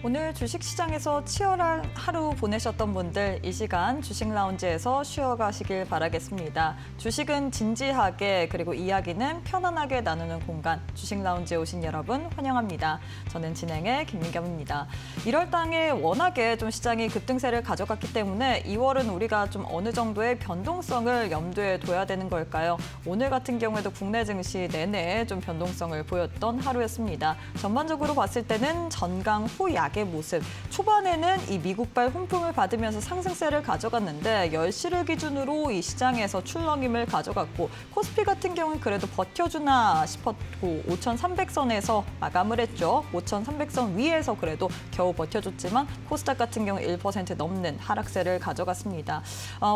오늘 주식시장에서 치열한 하루 보내셨던 분들 이 시간 주식 라운지에서 쉬어가시길 바라겠습니다. 주식은 진지하게 그리고 이야기는 편안하게 나누는 공간 주식 라운지에 오신 여러분 환영합니다. 저는 진행의 김민경입니다. 1월 당에 워낙에 좀 시장이 급등세를 가져갔기 때문에 2월은 우리가 좀 어느 정도의 변동성을 염두에 둬야 되는 걸까요? 오늘 같은 경우에도 국내 증시 내내 좀 변동성을 보였던 하루였습니다. 전반적으로 봤을 때는 전강 후 약의 모습. 초반에는 이 미국발 훈풍을 받으면서 상승세를 가져갔는데 10시를 기준으로 이 시장에서 출렁임을 가져갔고 코스피 같은 경우는 그래도 버텨주나 싶었고 5,300선에서 마감을 했죠. 5,300선 위에서 그래도 겨우 버텨줬지만 코스닥 같은 경우 1% 넘는 하락세를 가져갔습니다.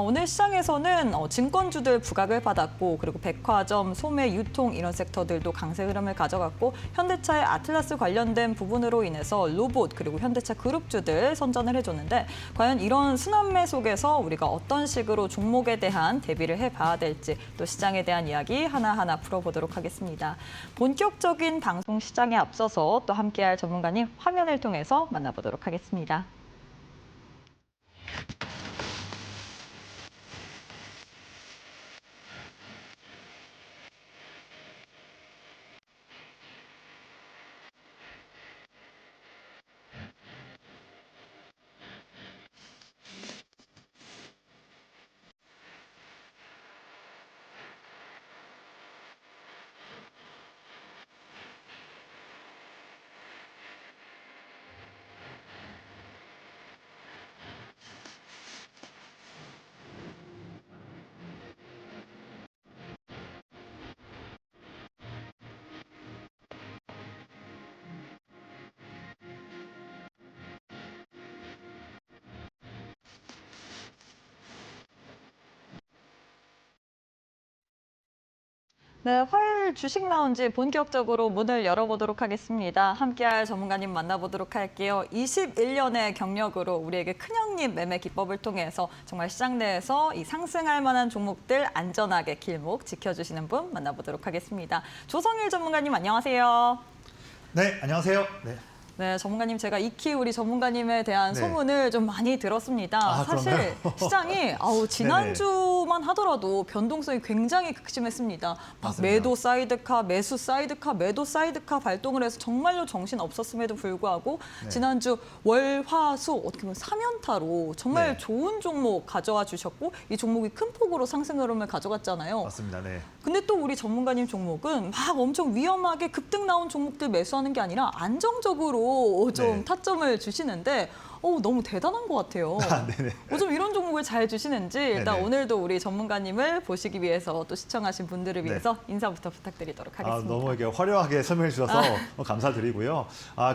오늘 시장에서는 증권주들 부각을 받았고 그리고 백화점, 소매, 유통 이런 섹터들도 강세 흐름을 가져갔고 현대차의 아틀라스 관련된 부분으로 인해서 로봇 그리고 현대차 그룹주들 선전을 해줬는데 과연 이런 순환매 속에서 우리가 어떤 식으로 종목에 대한 대비를 해봐야 될지 또 시장에 대한 이야기 하나하나 풀어보도록 하겠습니다. 본격적인 방송 시장에 앞서서 또 함께할 전문가님 화면을 통해서 만나보도록 하겠습니다. 네, 화요일 주식 라운지 본격적으로 문을 열어보도록 하겠습니다. 함께할 전문가님 만나보도록 할게요. 21년의 경력으로 우리에게 큰형님 매매 기법을 통해서 정말 시장 내에서 이 상승할 만한 종목들 안전하게 길목 지켜주시는 분 만나보도록 하겠습니다. 조성일 전문가님 안녕하세요. 네, 안녕하세요. 네. 네, 전문가님 제가 익히 우리 전문가님에 대한 네. 소문을 좀 많이 들었습니다. 아, 사실 그런가요? 시장이 지난주만 하더라도 변동성이 굉장히 극심했습니다. 막 맞습니다. 매도 사이드카, 매수 사이드카, 매도 사이드카 발동을 해서 정말로 정신 없었음에도 불구하고 네. 지난주 월, 화, 수 어떻게 보면 3연타로 정말 네. 좋은 종목 가져와 주셨고 이 종목이 큰 폭으로 상승 흐름을 가져갔잖아요. 맞습니다. 네. 근데 또 우리 전문가님 종목은 막 엄청 위험하게 급등 나온 종목들 매수하는 게 아니라 안정적으로 좀 네. 타점을 주시는데 너무 대단한 것 같아요. 네네. 좀 이런 종목을 잘 주시는지 일단 네네. 오늘도 우리 전문가님을 보시기 위해서 또 시청하신 분들을 네. 위해서 인사부터 부탁드리도록 하겠습니다. 너무 이렇게 화려하게 설명해 주셔서 감사드리고요.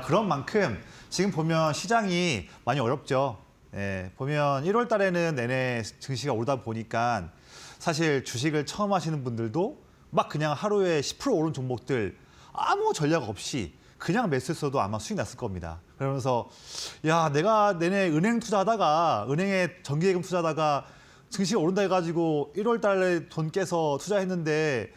그런 만큼 지금 보면 시장이 많이 어렵죠. 보면 1월 달에는 내내 증시가 오르다 보니까 사실 주식을 처음 하시는 분들도 막 그냥 하루에 10% 오른 종목들 아무 전략 없이 그냥 매수했어도 아마 수익 났을 겁니다. 그러면서 야, 내가 내내 은행 투자하다가 은행에 정기예금 투자하다가 증시가 오른다 해가지고 1월 달에 돈 깨서 투자했는데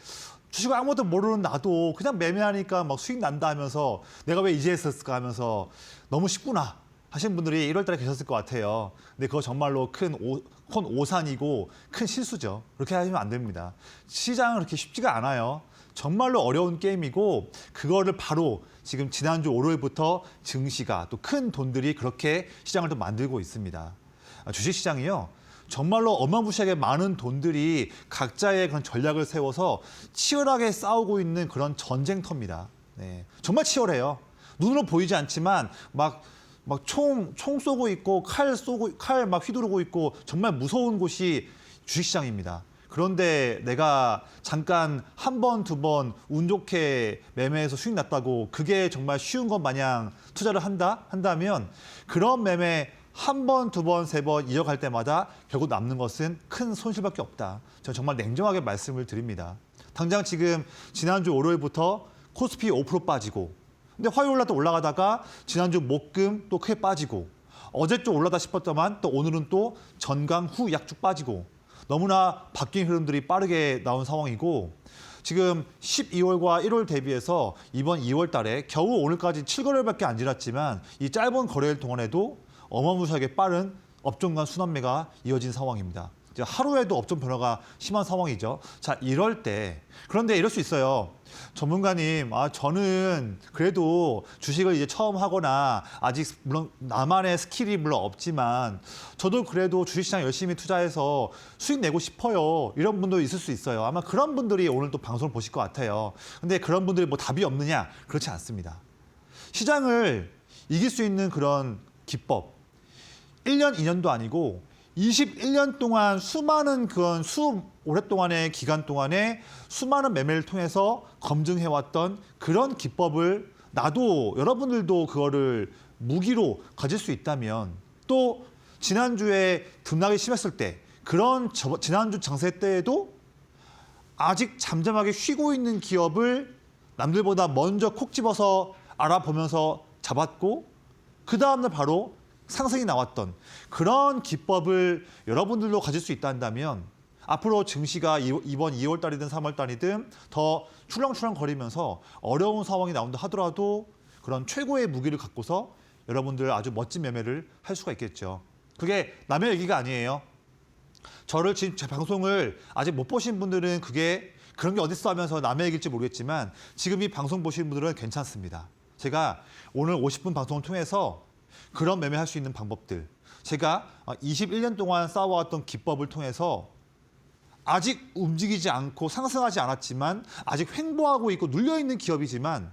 주식을 아무것도 모르는 나도 그냥 매매하니까 막 수익 난다 하면서 내가 왜 이제 했었을까 하면서 너무 쉽구나 하시는 분들이 1월 달에 계셨을 것 같아요. 근데 그거 정말로 큰 오산이고 큰 실수죠. 그렇게 하시면 안 됩니다. 시장은 그렇게 쉽지가 않아요. 정말로 어려운 게임이고 그거를 바로 지금 지난주 월요일부터 증시가 또 큰 돈들이 그렇게 시장을 또 만들고 있습니다. 주식시장이요. 정말로 어마무시하게 많은 돈들이 각자의 그런 전략을 세워서 치열하게 싸우고 있는 그런 전쟁터입니다. 네. 정말 치열해요. 눈으로 보이지 않지만 막 총 쏘고 있고 칼 막 휘두르고 있고 정말 무서운 곳이 주식시장입니다. 그런데 내가 잠깐 한 번, 두 번 운 좋게 매매해서 수익 났다고 그게 정말 쉬운 것 마냥 투자를 한다면 그런 매매 한 번, 두 번, 세 번 이어갈 때마다 결국 남는 것은 큰 손실밖에 없다. 저는 정말 냉정하게 말씀을 드립니다. 당장 지금 지난주 월요일부터 코스피 5% 빠지고 근데 화요일 날 또 올라가다가 지난주 목금 또 크게 빠지고 어제 좀 올라다 싶었더만 또 오늘은 또 전강 후 약쭉 빠지고 너무나 바뀐 흐름들이 빠르게 나온 상황이고 지금 12월과 1월 대비해서 이번 2월 달에 겨우 오늘까지 7거래일밖에 안 지났지만 이 짧은 거래일 동안에도 어마무시하게 빠른 업종 간 순환매가 이어진 상황입니다. 이제 하루에도 업종 변화가 심한 상황이죠. 자, 이럴 때 그런데 이럴 수 있어요. 전문가님, 저는 그래도 주식을 이제 처음 하거나 아직 물론 나만의 스킬이 물론 없지만 저도 그래도 주식시장 열심히 투자해서 수익 내고 싶어요. 이런 분도 있을 수 있어요. 아마 그런 분들이 오늘 또 방송을 보실 것 같아요. 근데 그런 분들이 뭐 답이 없느냐? 그렇지 않습니다. 시장을 이길 수 있는 그런 기법 1년, 2년도 아니고 21년 동안 수많은 그런 오랫동안의 기간 동안에 수많은 매매를 통해서 검증해왔던 그런 기법을 나도 여러분들도 그거를 무기로 가질 수 있다면 또 지난주에 등락이 심했을 때 그런 지난주 장세 때에도 아직 잠잠하게 쉬고 있는 기업을 남들보다 먼저 콕 집어서 알아보면서 잡았고 그 다음날 바로 상승이 나왔던 그런 기법을 여러분들도 가질 수 있다면 앞으로 증시가 이번 2월 달이든 3월 달이든 더 출렁출렁 거리면서 어려운 상황이 나온다 하더라도 그런 최고의 무기를 갖고서 여러분들 아주 멋진 매매를 할 수가 있겠죠. 그게 남의 얘기가 아니에요. 저를 지금 제 방송을 아직 못 보신 분들은 그게 그런 게 어딨어 하면서 남의 얘기일지 모르겠지만 지금 이 방송 보시는 분들은 괜찮습니다. 제가 오늘 50분 방송을 통해서 그런 매매할 수 있는 방법들, 제가 21년 동안 쌓아왔던 기법을 통해서 아직 움직이지 않고 상승하지 않았지만 아직 횡보하고 있고 눌려있는 기업이지만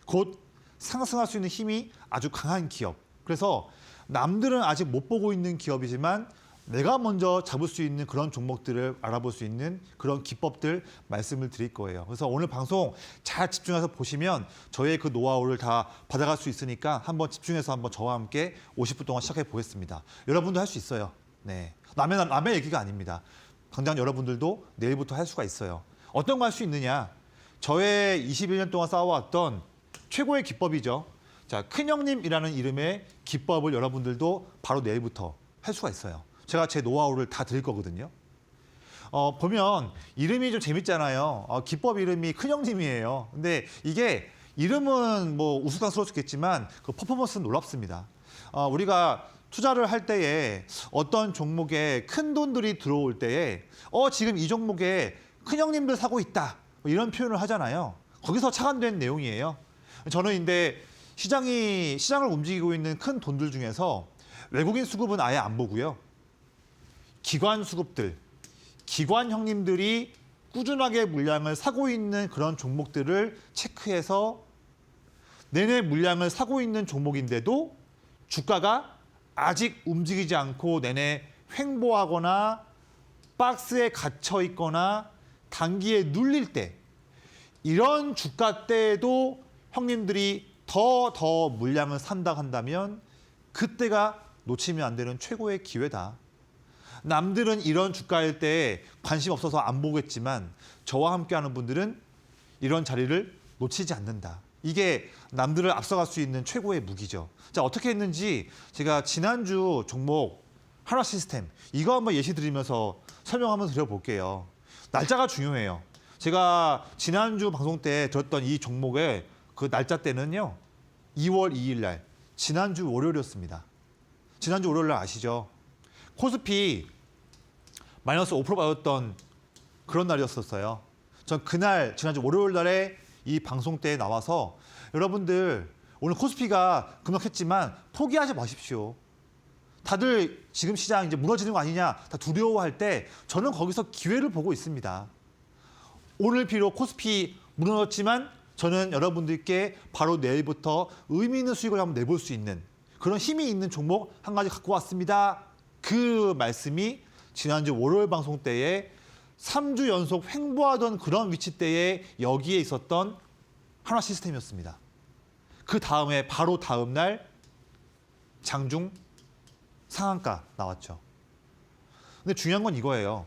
곧 상승할 수 있는 힘이 아주 강한 기업. 그래서 남들은 아직 못 보고 있는 기업이지만 내가 먼저 잡을 수 있는 그런 종목들을 알아볼 수 있는 그런 기법들 말씀을 드릴 거예요. 그래서 오늘 방송 잘 집중해서 보시면 저의 그 노하우를 다 받아갈 수 있으니까 한번 집중해서 한번 저와 함께 50분 동안 시작해 보겠습니다. 여러분도 할 수 있어요. 네, 남의 얘기가 아닙니다. 당장 여러분들도 내일부터 할 수가 있어요. 어떤 거 할 수 있느냐? 저의 21년 동안 쌓아왔던 최고의 기법이죠. 자, 큰형님이라는 이름의 기법을 여러분들도 바로 내일부터 할 수가 있어요. 제가 제 노하우를 다 드릴 거거든요. 보면 이름이 좀 재밌잖아요. 기법 이름이 큰형님이에요. 근데 이게 이름은 뭐 우스꽝스러울 수 있겠지만 그 퍼포먼스는 놀랍습니다. 우리가 투자를 할 때에 어떤 종목에 큰 돈들이 들어올 때에 지금 이 종목에 큰형님들 사고 있다. 뭐 이런 표현을 하잖아요. 거기서 착안된 내용이에요. 저는 근데 시장을 움직이고 있는 큰 돈들 중에서 외국인 수급은 아예 안 보고요. 기관 수급들, 기관 형님들이 꾸준하게 물량을 사고 있는 그런 종목들을 체크해서 내내 물량을 사고 있는 종목인데도 주가가 아직 움직이지 않고 내내 횡보하거나 박스에 갇혀 있거나 단기에 눌릴 때 이런 주가 때에도 형님들이 더 물량을 산다 한다면 그때가 놓치면 안 되는 최고의 기회다. 남들은 이런 주가일 때 관심 없어서 안 보겠지만 저와 함께하는 분들은 이런 자리를 놓치지 않는다. 이게 남들을 앞서갈 수 있는 최고의 무기죠. 자, 어떻게 했는지 제가 지난주 종목 한화시스템 이거 한번 예시 드리면서 설명 한번 드려볼게요. 날짜가 중요해요. 제가 지난주 방송 때 들었던 이 종목의 그 날짜 때는요. 2월 2일 날 지난주 월요일이었습니다. 지난주 월요일 날 아시죠? 코스피 마이너스 5% 받았던 그런 날이었었어요. 전 그날 지난주 월요일 날에 이 방송 때에 나와서 여러분들 오늘 코스피가 급락했지만 포기하지 마십시오. 다들 지금 시장 이제 무너지는 거 아니냐 다 두려워할 때 저는 거기서 기회를 보고 있습니다. 오늘 비록 코스피 무너졌지만 저는 여러분들께 바로 내일부터 의미 있는 수익을 한번 내볼 수 있는 그런 힘이 있는 종목 한 가지 갖고 왔습니다. 그 말씀이 지난주 월요일 방송 때에 3주 연속 횡보하던 그런 위치 때에 여기에 있었던 한화시스템이었습니다. 그 다음에 바로 다음 날 장중 상한가 나왔죠. 근데 중요한 건 이거예요.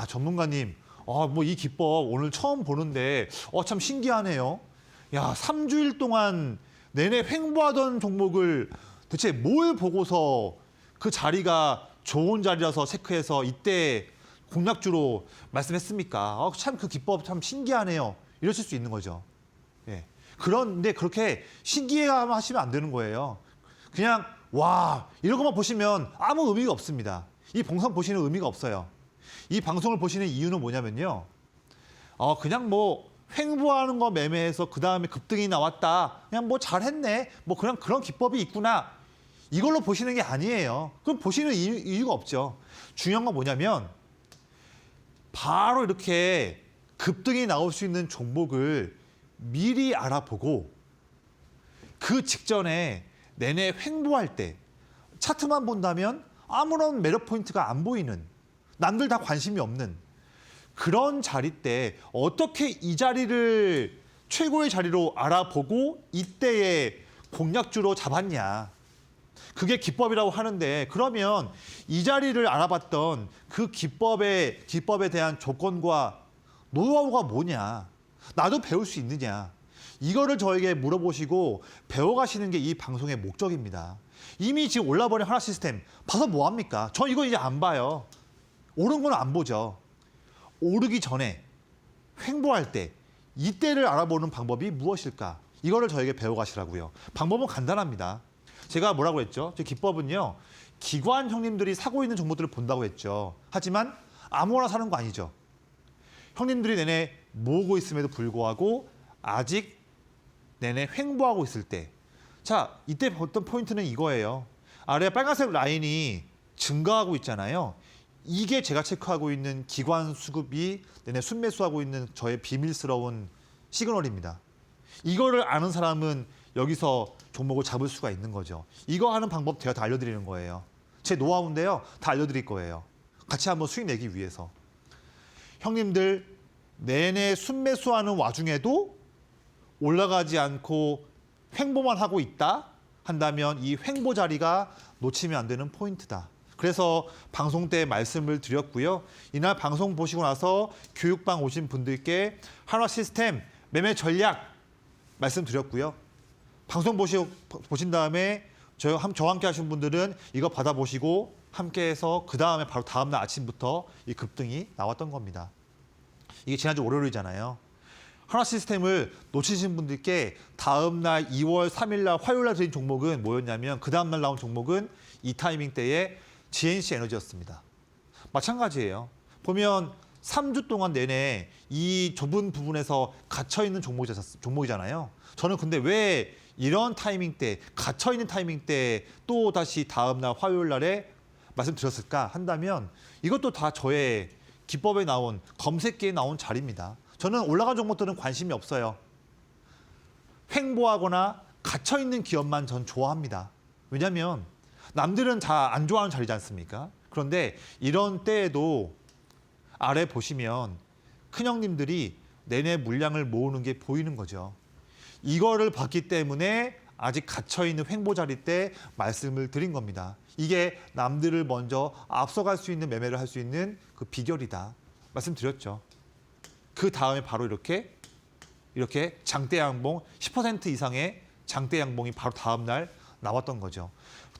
전문가님, 뭐 이 기법 오늘 처음 보는데 참 신기하네요. 야, 3주일 동안 내내 횡보하던 종목을 대체 뭘 보고서 그 자리가 좋은 자리라서 체크해서 이때 공략주로 말씀했습니까? 참 그 기법 참 신기하네요. 이러실 수 있는 거죠. 예. 그런데 그렇게 신기해만 하시면 안 되는 거예요. 그냥 와 이런 것만 보시면 아무 의미가 없습니다. 이 방송 보시는 의미가 없어요. 이 방송을 보시는 이유는 뭐냐면요. 그냥 뭐 횡보하는 거 매매해서 그 다음에 급등이 나왔다. 그냥 뭐 잘했네. 뭐 그냥 그런 기법이 있구나. 이걸로 보시는 게 아니에요. 그럼 보시는 이유가 없죠. 중요한 건 뭐냐면 바로 이렇게 급등이 나올 수 있는 종목을 미리 알아보고 그 직전에 내내 횡보할 때 차트만 본다면 아무런 매력 포인트가 안 보이는 남들 다 관심이 없는 그런 자리 때 어떻게 이 자리를 최고의 자리로 알아보고 이때의 공략주로 잡았냐. 그게 기법이라고 하는데 그러면 이 자리를 알아봤던 그 기법에 대한 조건과 노하우가 뭐냐. 나도 배울 수 있느냐. 이거를 저에게 물어보시고 배워가시는 게 이 방송의 목적입니다. 이미 지금 올라버린 하나 시스템 봐서 뭐합니까? 저 이거 이제 안 봐요. 오른 건 안 보죠. 오르기 전에 횡보할 때 이때를 알아보는 방법이 무엇일까? 이거를 저에게 배워가시라고요. 방법은 간단합니다. 제가 뭐라고 했죠? 제 기법은요. 기관 형님들이 사고 있는 종목들을 본다고 했죠. 하지만 아무거나 사는 거 아니죠. 형님들이 내내 모으고 있음에도 불구하고 아직 내내 횡보하고 있을 때. 자, 이때 어떤 포인트는 이거예요. 아래 빨간색 라인이 증가하고 있잖아요. 이게 제가 체크하고 있는 기관 수급이 내내 순매수하고 있는 저의 비밀스러운 시그널입니다. 이거를 아는 사람은 여기서 종목을 잡을 수가 있는 거죠. 이거 하는 방법 제가 다 알려드리는 거예요. 제 노하우인데요. 다 알려드릴 거예요. 같이 한번 수익 내기 위해서. 형님들 내내 순매수하는 와중에도 올라가지 않고 횡보만 하고 있다 한다면 이 횡보 자리가 놓치면 안 되는 포인트다. 그래서 방송 때 말씀을 드렸고요. 이날 방송 보시고 나서 교육방 오신 분들께 한화 시스템 매매 전략 말씀드렸고요. 방송 보신 다음에 저와 함께 하신 분들은 이거 받아보시고 함께해서 그 다음에 바로 다음날 아침부터 이 급등이 나왔던 겁니다. 이게 지난주 월요일이잖아요. 한화 시스템을 놓치신 분들께 다음날 2월 3일날 화요일날 드린 종목은 뭐였냐면 그 다음날 나온 종목은 이 타이밍 때에 GNC 에너지였습니다. 마찬가지예요. 보면 3주 동안 내내 이 좁은 부분에서 갇혀있는 종목이잖아요. 저는 근데 왜 이런 타이밍 때, 갇혀있는 타이밍 때 또 다시 다음날 화요일 날에 말씀드렸을까 한다면 이것도 다 저의 기법에 나온, 검색기에 나온 자리입니다. 저는 올라간 종목들은 관심이 없어요. 횡보하거나 갇혀있는 기업만 전 좋아합니다. 왜냐하면 남들은 다 안 좋아하는 자리지 않습니까? 그런데 이런 때에도 아래 보시면 큰형님들이 내내 물량을 모으는 게 보이는 거죠. 이거를 봤기 때문에 아직 갇혀있는 횡보 자리 때 말씀을 드린 겁니다. 이게 남들을 먼저 앞서갈 수 있는 매매를 할 수 있는 그 비결이다. 말씀드렸죠. 그 다음에 바로 이렇게 장대 양봉 10% 이상의 장대 양봉이 바로 다음 날 나왔던 거죠.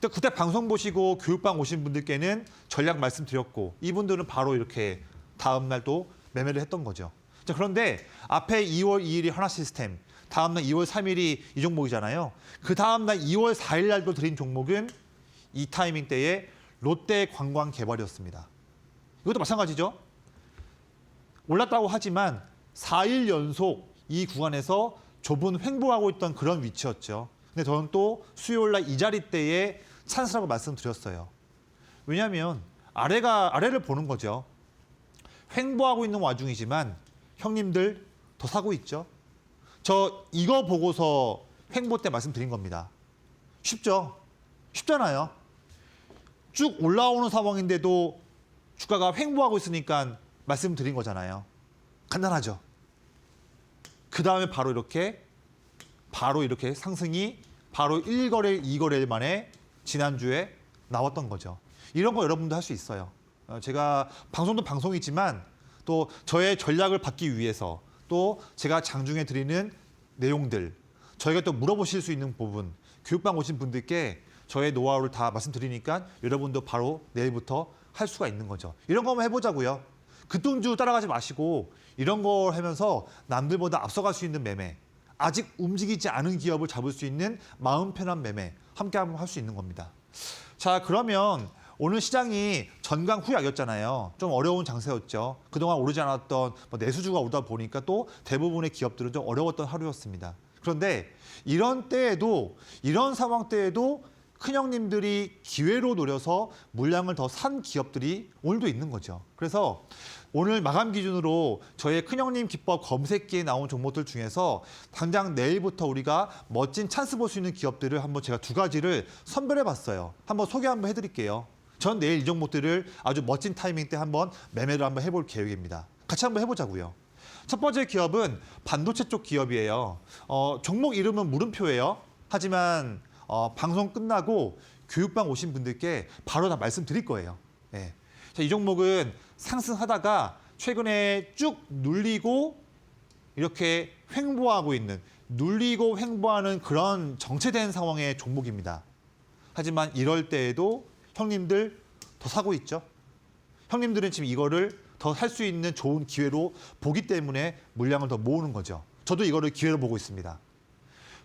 그때 방송 보시고 교육방 오신 분들께는 전략 말씀드렸고 이분들은 바로 이렇게 다음 날 또 매매를 했던 거죠. 자, 그런데 앞에 2월 2일이 하나 시스템, 다음 날 2월 3일이 이 종목이잖아요. 그 다음 날 2월 4일 날도 드린 종목은 이 타이밍 때에 롯데관광개발이었습니다. 이것도 마찬가지죠. 올랐다고 하지만 4일 연속 이 구간에서 좁은 횡보하고 있던 그런 위치였죠. 근데 저는 또 수요일 날 이 자리 때에 찬스라고 말씀드렸어요. 왜냐하면 아래를 보는 거죠. 횡보하고 있는 와중이지만 형님들 더 사고 있죠. 저 이거 보고서 횡보 때 말씀드린 겁니다. 쉽죠? 쉽잖아요. 쭉 올라오는 상황인데도 주가가 횡보하고 있으니까 말씀드린 거잖아요. 간단하죠. 그 다음에 바로 이렇게 상승이 바로 1거래일, 2거래일 만에 지난주에 나왔던 거죠. 이런 거 여러분도 할 수 있어요. 제가 방송도 방송이지만 또 저의 전략을 받기 위해서 또 제가 장중에 드리는 내용들 저희가 또 물어보실 수 있는 부분 교육방 오신 분들께 저의 노하우를 다 말씀드리니까 여러분도 바로 내일부터 할 수가 있는 거죠. 이런 거 한번 해보자고요. 급등주 따라가지 마시고 이런 걸 하면서 남들보다 앞서갈 수 있는 매매, 아직 움직이지 않은 기업을 잡을 수 있는 마음 편한 매매 함께 한번 할 수 있는 겁니다. 자, 그러면 오늘 시장이 전강 후약이었잖아요. 좀 어려운 장세였죠. 그동안 오르지 않았던 내수주가 오르다 보니까 또 대부분의 기업들은 좀 어려웠던 하루였습니다. 그런데 이런 때에도, 이런 상황 때에도 큰형님들이 기회로 노려서 물량을 더 산 기업들이 오늘도 있는 거죠. 그래서 오늘 마감 기준으로 저의 큰형님 기법 검색기에 나온 종목들 중에서 당장 내일부터 우리가 멋진 찬스 볼 수 있는 기업들을 한번 제가 두 가지를 선별해 봤어요. 한번 소개 한번 해드릴게요. 전 내일 이 종목들을 아주 멋진 타이밍 때 한번 매매를 한번 해볼 계획입니다. 같이 한번 해보자고요. 첫 번째 기업은 반도체 쪽 기업이에요. 종목 이름은 물음표예요. 하지만 방송 끝나고 교육방 오신 분들께 바로 다 말씀드릴 거예요. 예. 자, 이 종목은 상승하다가 최근에 쭉 눌리고 이렇게 횡보하고 있는, 눌리고 횡보하는 그런 정체된 상황의 종목입니다. 하지만 이럴 때에도 형님들 더 사고 있죠. 형님들은 지금 이거를 더 살 수 있는 좋은 기회로 보기 때문에 물량을 더 모으는 거죠. 저도 이거를 기회로 보고 있습니다.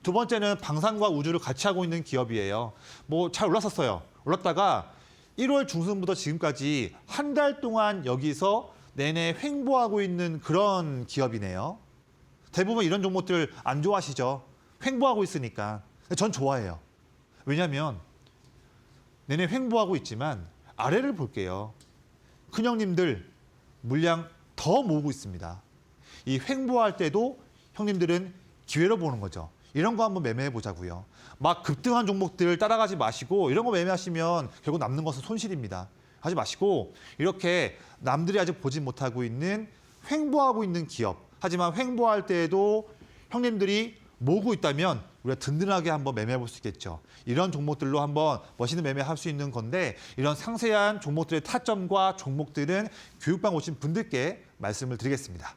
두 번째는 방산과 우주를 같이 하고 있는 기업이에요. 뭐 잘 올랐었어요. 올랐다가 1월 중순부터 지금까지 한 달 동안 여기서 내내 횡보하고 있는 그런 기업이네요. 대부분 이런 종목들 안 좋아하시죠? 횡보하고 있으니까. 전 좋아해요. 왜냐하면 내내 횡보하고 있지만 아래를 볼게요. 큰형님들 물량 더 모으고 있습니다. 이 횡보할 때도 형님들은 기회로 보는 거죠. 이런 거 한번 매매해 보자고요. 막 급등한 종목들 따라가지 마시고 이런 거 매매하시면 결국 남는 것은 손실입니다. 하지 마시고 이렇게 남들이 아직 보지 못하고 있는 횡보하고 있는 기업, 하지만 횡보할 때에도 형님들이 모으고 있다면 우리가 든든하게 한번 매매해 볼 수 있겠죠. 이런 종목들로 한번 멋있는 매매할 수 있는 건데 이런 상세한 종목들의 타점과 종목들은 교육방 오신 분들께 말씀을 드리겠습니다.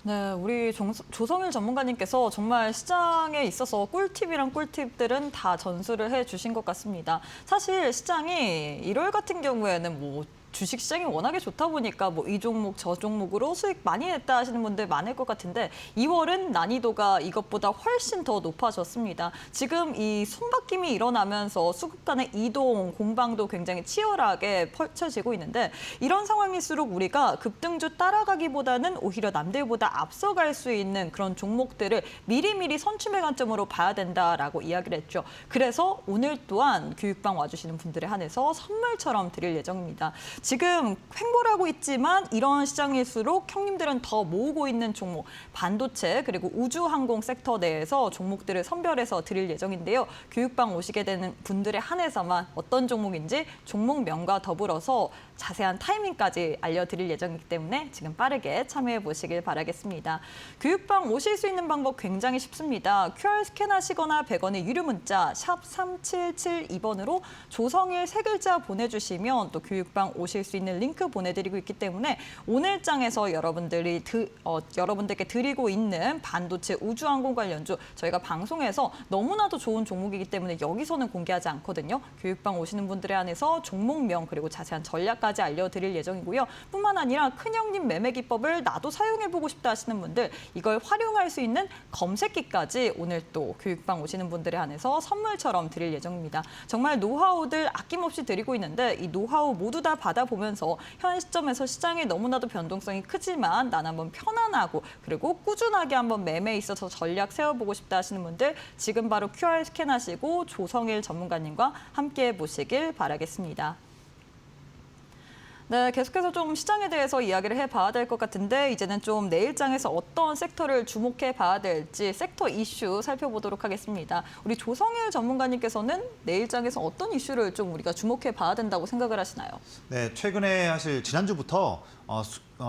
네, 우리 조성일 전문가님께서 정말 시장에 있어서 꿀팁이랑 꿀팁들은 다 전수를 해주신 것 같습니다. 사실 시장이 1월 같은 경우에는 뭐 주식 시장이 워낙에 좋다 보니까 뭐 이 종목 저 종목으로 수익 많이 냈다 하시는 분들 많을 것 같은데 2월은 난이도가 이것보다 훨씬 더 높아졌습니다. 지금 이 손바뀜이 일어나면서 수급 간의 이동, 공방도 굉장히 치열하게 펼쳐지고 있는데 이런 상황일수록 우리가 급등주 따라가기보다는 오히려 남들보다 앞서갈 수 있는 그런 종목들을 미리미리 선취매 관점으로 봐야 된다라고 이야기를 했죠. 그래서 오늘 또한 교육방 와주시는 분들에 한해서 선물처럼 드릴 예정입니다. 지금 횡보를 하고 있지만 이런 시장일수록 형님들은 더 모으고 있는 종목, 반도체 그리고 우주항공 섹터 내에서 종목들을 선별해서 드릴 예정인데요. 교육방 오시게 되는 분들에 한해서만 어떤 종목인지 종목명과 더불어서 자세한 타이밍까지 알려드릴 예정이기 때문에 지금 빠르게 참여해 보시길 바라겠습니다. 교육방 오실 수 있는 방법 굉장히 쉽습니다. QR 스캔하시거나 100원의 유료 문자 샵 3772번으로 조성일 세 글자 보내주시면 또 교육방 오실 수 있는 링크 보내드리고 있기 때문에 오늘 장에서 여러분들께 드리고 있는 반도체 우주항공 관련주 저희가 방송에서 너무나도 좋은 종목이기 때문에 여기서는 공개하지 않거든요. 교육방 오시는 분들에 한해서 종목명 그리고 자세한 전략까지 알려드릴 예정이고요. 뿐만 아니라 큰형님 매매 기법을 나도 사용해보고 싶다 하시는 분들 이걸 활용할 수 있는 검색기까지 오늘 또 교육방 오시는 분들에 한해서 선물처럼 드릴 예정입니다. 정말 노하우들 아낌없이 드리고 있는데 이 노하우 모두 다 받아보면서 현 시점에서 시장이 너무나도 변동성이 크지만 난 한번 편안하고 그리고 꾸준하게 한번 매매에 있어서 전략 세워보고 싶다 하시는 분들 지금 바로 QR 스캔하시고 조성일 전문가님과 함께 보시길 바라겠습니다. 네, 계속해서 좀 시장에 대해서 이야기를 해봐야 될 것 같은데 이제는 좀 내일장에서 어떤 섹터를 주목해 봐야 될지 섹터 이슈 살펴보도록 하겠습니다. 우리 조성일 전문가님께서는 내일장에서 어떤 이슈를 좀 우리가 주목해 봐야 된다고 생각을 하시나요? 네, 최근에 사실 지난주부터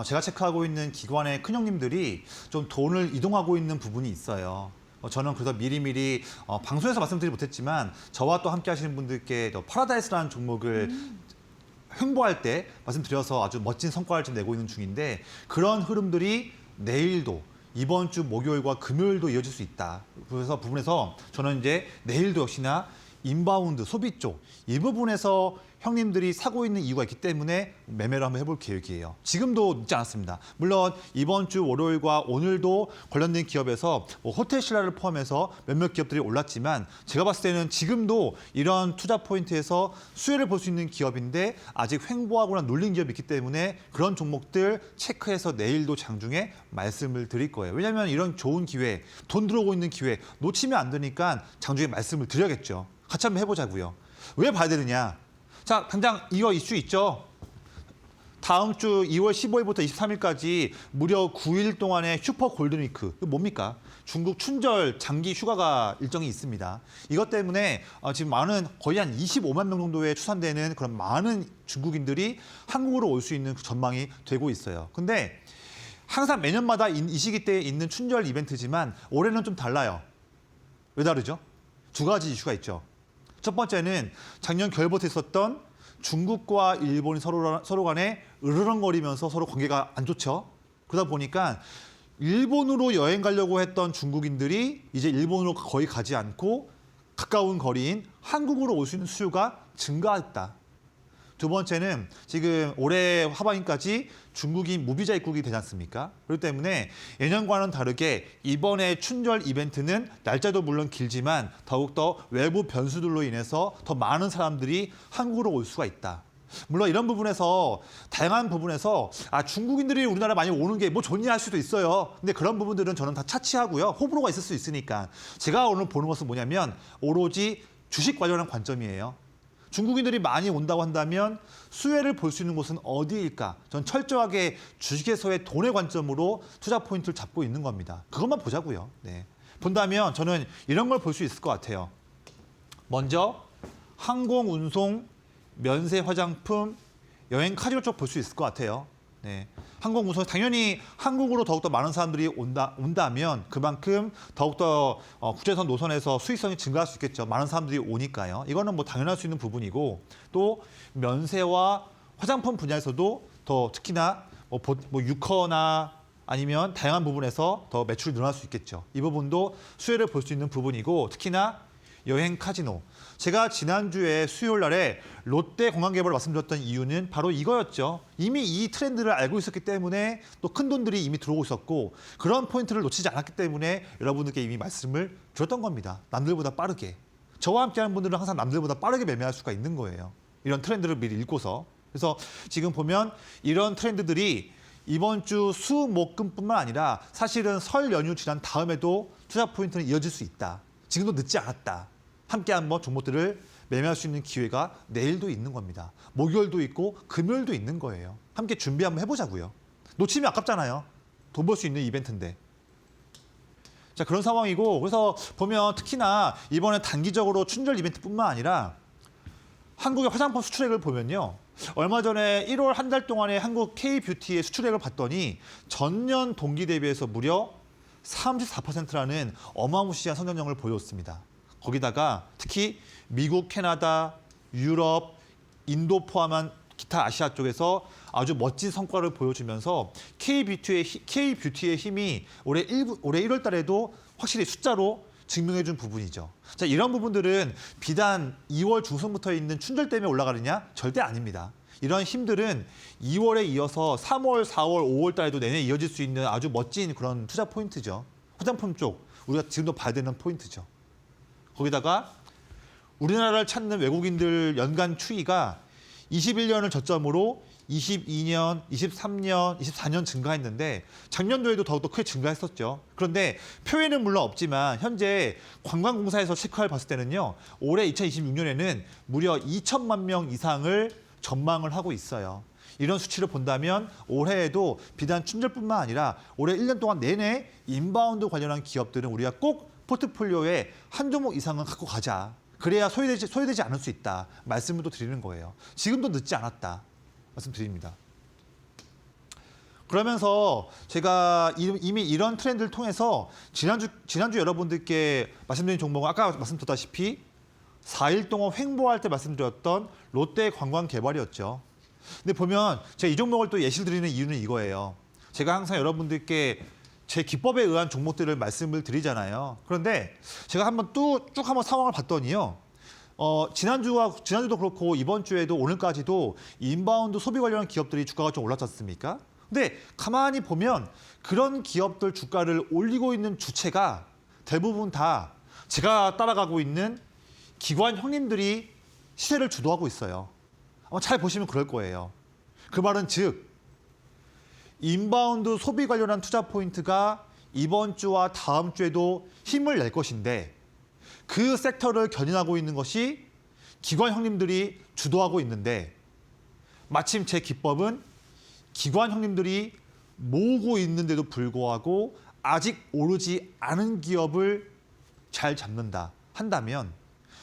제가 체크하고 있는 기관의 큰형님들이 좀 돈을 이동하고 있는 부분이 있어요. 저는 그래서 미리미리 방송에서 말씀드리지 못했지만 저와 또 함께 하시는 분들께 파라다이스라는 종목을 횡보할 때 말씀드려서 아주 멋진 성과를 지금 내고 있는 중인데 그런 흐름들이 내일도 이번 주 목요일과 금요일도 이어질 수 있다. 그래서 부분에서 저는 이제 내일도 역시나 인바운드, 소비 쪽 이 부분에서 형님들이 사고 있는 이유가 있기 때문에 매매를 한번 해볼 계획이에요. 지금도 늦지 않았습니다. 물론 이번 주 월요일과 오늘도 관련된 기업에서 뭐 호텔 신라를 포함해서 몇몇 기업들이 올랐지만 제가 봤을 때는 지금도 이런 투자 포인트에서 수혜를 볼 수 있는 기업인데 아직 횡보하거나 눌린 기업이 있기 때문에 그런 종목들 체크해서 내일도 장중에 말씀을 드릴 거예요. 왜냐하면 이런 좋은 기회, 돈 들어오고 있는 기회 놓치면 안 되니까 장중에 말씀을 드려야겠죠. 같이 한번 해보자고요. 왜 봐야 되느냐? 자, 당장 이거 이슈 있죠? 다음 주 2월 15일부터 23일까지 무려 9일 동안의 슈퍼 골든위크. 이거 뭡니까? 중국 춘절 장기 휴가가 일정이 있습니다. 이것 때문에 지금 거의 한 25만 명 정도에 추산되는 그런 많은 중국인들이 한국으로 올 수 있는 전망이 되고 있어요. 근데 항상 매년마다 이 시기 때 있는 춘절 이벤트지만 올해는 좀 달라요. 왜 다르죠? 두 가지 이슈가 있죠. 첫 번째는 작년 겨울부터 있었던 중국과 일본이 서로 간에 으르렁거리면서 서로 관계가 안 좋죠. 그러다 보니까 일본으로 여행 가려고 했던 중국인들이 이제 일본으로 거의 가지 않고 가까운 거리인 한국으로 올 수 있는 수요가 증가했다. 두 번째는 지금 올해 하반기까지 중국이 무비자 입국이 되지 않습니까? 그렇기 때문에 예년과는 다르게 이번에 춘절 이벤트는 날짜도 물론 길지만 더욱더 외부 변수들로 인해서 더 많은 사람들이 한국으로 올 수가 있다. 물론 이런 부분에서 다양한 부분에서 중국인들이 우리나라 많이 오는 게 뭐 좋냐 할 수도 있어요. 근데 그런 부분들은 저는 다 차치하고요. 호불호가 있을 수 있으니까 제가 오늘 보는 것은 뭐냐면 오로지 주식 관련한 관점이에요. 중국인들이 많이 온다고 한다면 수혜를 볼 수 있는 곳은 어디일까? 전 철저하게 주식에서의 돈의 관점으로 투자 포인트를 잡고 있는 겁니다. 그것만 보자고요. 네. 본다면 저는 이런 걸 볼 수 있을 것 같아요. 먼저 항공, 운송, 면세, 화장품, 여행, 카지노 쪽 볼 수 있을 것 같아요. 네. 항공, 운송 당연히 한국으로 더욱더 많은 사람들이 온다면 그만큼 더욱더 국제선 노선에서 수익성이 증가할 수 있겠죠. 많은 사람들이 오니까요. 이거는 뭐 당연할 수 있는 부분이고 또 면세와 화장품 분야에서도 더 특히나 뭐 유커나 아니면 다양한 부분에서 더 매출이 늘어날 수 있겠죠. 이 부분도 수혜를 볼 수 있는 부분이고 특히나 여행 카지노. 제가 지난주에 수요일 날에 롯데 관광개발을 말씀드렸던 이유는 바로 이거였죠. 이미 이 트렌드를 알고 있었기 때문에 또 큰 돈들이 이미 들어오고 있었고 그런 포인트를 놓치지 않았기 때문에 여러분들께 이미 말씀을 드렸던 겁니다. 남들보다 빠르게. 저와 함께하는 분들은 항상 남들보다 빠르게 매매할 수가 있는 거예요. 이런 트렌드를 미리 읽고서. 그래서 지금 보면 이런 트렌드들이 이번 주 수, 목, 금뿐만 아니라 사실은 설 연휴 지난 다음에도 투자 포인트는 이어질 수 있다. 지금도 늦지 않았다. 함께 한번 종목들을 매매할 수 있는 기회가 내일도 있는 겁니다. 목요일도 있고 금요일도 있는 거예요. 함께 준비 한번 해보자고요. 놓치면 아깝잖아요. 돈 벌 수 있는 이벤트인데. 자, 그런 상황이고 그래서 보면 특히나 이번에 단기적으로 춘절 이벤트뿐만 아니라 한국의 화장품 수출액을 보면요. 얼마 전에 1월 한 달 동안의 한국 K뷰티의 수출액을 봤더니 전년 동기 대비해서 무려 34%라는 어마무시한 성장률을 보여줬습니다. 거기다가 특히 미국, 캐나다, 유럽, 인도 포함한 기타 아시아 쪽에서 아주 멋진 성과를 보여주면서 K뷰티의 힘이 올해 1월 달에도 확실히 숫자로 증명해 준 부분이죠. 자, 이런 부분들은 비단 2월 중순부터 있는 춘절 때문에 올라가느냐? 절대 아닙니다. 이런 힘들은 2월에 이어서 3월, 4월, 5월 달에도 내내 이어질 수 있는 아주 멋진 그런 투자 포인트죠. 화장품 쪽, 우리가 지금도 봐야 되는 포인트죠. 거기다가 우리나라를 찾는 외국인들 연간 추이가 21년을 저점으로 22년, 23년, 24년 증가했는데 작년도에도 더욱더 크게 증가했었죠. 그런데 표에는 물론 없지만 현재 관광공사에서 체크할 봤을 때는요. 올해 2026년에는 무려 2천만 명 이상을 전망을 하고 있어요. 이런 수치를 본다면 올해에도 비단 춘절뿐만 아니라 올해 1년 동안 내내 인바운드 관련한 기업들은 우리가 꼭 포트폴리오에 한 종목 이상은 갖고 가자. 그래야 소외되지 않을 수 있다. 말씀을 또 드리는 거예요. 지금도 늦지 않았다. 말씀드립니다. 그러면서 제가 이미 이런 트렌드를 통해서 지난주 여러분들께 말씀드린 종목은 아까 말씀드렸다시피 4일 동안 횡보할 때 말씀드렸던 롯데 관광개발이었죠. 근데 보면 제가 이 종목을 또 예시를 드리는 이유는 이거예요. 제가 항상 여러분들께 제 기법에 의한 종목들을 말씀을 드리잖아요. 그런데 제가 한번 쭉 한번 상황을 봤더니요. 지난주도 그렇고 이번 주에도 오늘까지도 인바운드 소비 관련 기업들이 주가가 좀 올랐지 않습니까? 근데 가만히 보면 그런 기업들 주가를 올리고 있는 주체가 대부분 다 제가 따라가고 있는 기관 형님들이 시세를 주도하고 있어요. 아마 잘 보시면 그럴 거예요. 그 말은 즉 인바운드 소비 관련한 투자 포인트가 이번 주와 다음 주에도 힘을 낼 것인데 그 섹터를 견인하고 있는 것이 기관 형님들이 주도하고 있는데 마침 제 기법은 기관 형님들이 모으고 있는데도 불구하고 아직 오르지 않은 기업을 잘 잡는다 한다면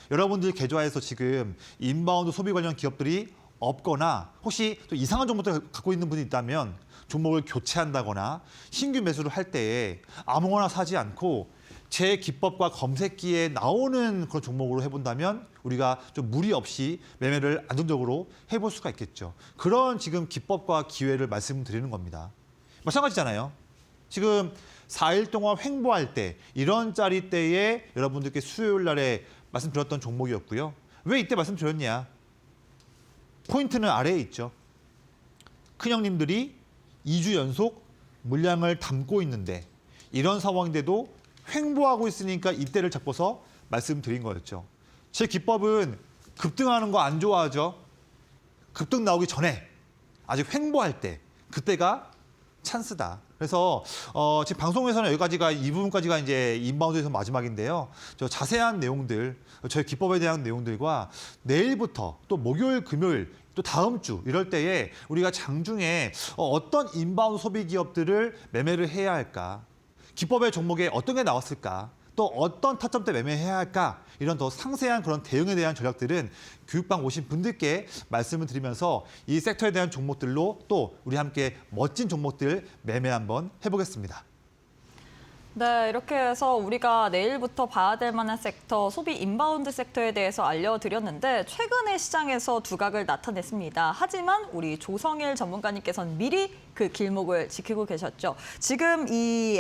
여러분들 계좌에서 지금 인바운드 소비 관련 기업들이 없거나 혹시 또 이상한 종목들을 갖고 있는 분이 있다면 종목을 교체한다거나 신규 매수를 할 때에 아무거나 사지 않고 제 기법과 검색기에 나오는 그런 종목으로 해본다면 우리가 좀 무리 없이 매매를 안정적으로 해볼 수가 있겠죠. 그런 지금 기법과 기회를 말씀드리는 겁니다. 마찬가지잖아요. 지금 4일 동안 횡보할 때 이런 짜리 때에 여러분들께 수요일 날에 말씀드렸던 종목이었고요. 왜 이때 말씀드렸냐? 포인트는 아래에 있죠. 큰형님들이 2주 연속 물량을 담고 있는데 이런 상황인데도 횡보하고 있으니까 이때를 잡고서 말씀드린 거였죠. 제 기법은 급등하는 거 안 좋아하죠. 급등 나오기 전에 아직 횡보할 때 그때가 찬스다. 그래서 지금 방송에서는 여기까지가 이 부분까지가 이제 인바운드에서 마지막인데요. 저 자세한 내용들, 저희 기법에 대한 내용들과 내일부터 또 목요일, 금요일 또 다음 주 이럴 때에 우리가 장중에 어떤 인바운드 소비 기업들을 매매를 해야 할까? 기법의 종목에 어떤 게 나왔을까? 또 어떤 타점대 매매해야 할까? 이런 더 상세한 그런 대응에 대한 전략들은 교육방 오신 분들께 말씀을 드리면서 이 섹터에 대한 종목들로 또 우리 함께 멋진 종목들 매매 한번 해보겠습니다. 네, 이렇게 해서 우리가 내일부터 봐야 될 만한 섹터, 소비 인바운드 섹터에 대해서 알려드렸는데 최근에 시장에서 두각을 나타냈습니다. 하지만 우리 조성일 전문가님께서는 미리 그 길목을 지키고 계셨죠. 지금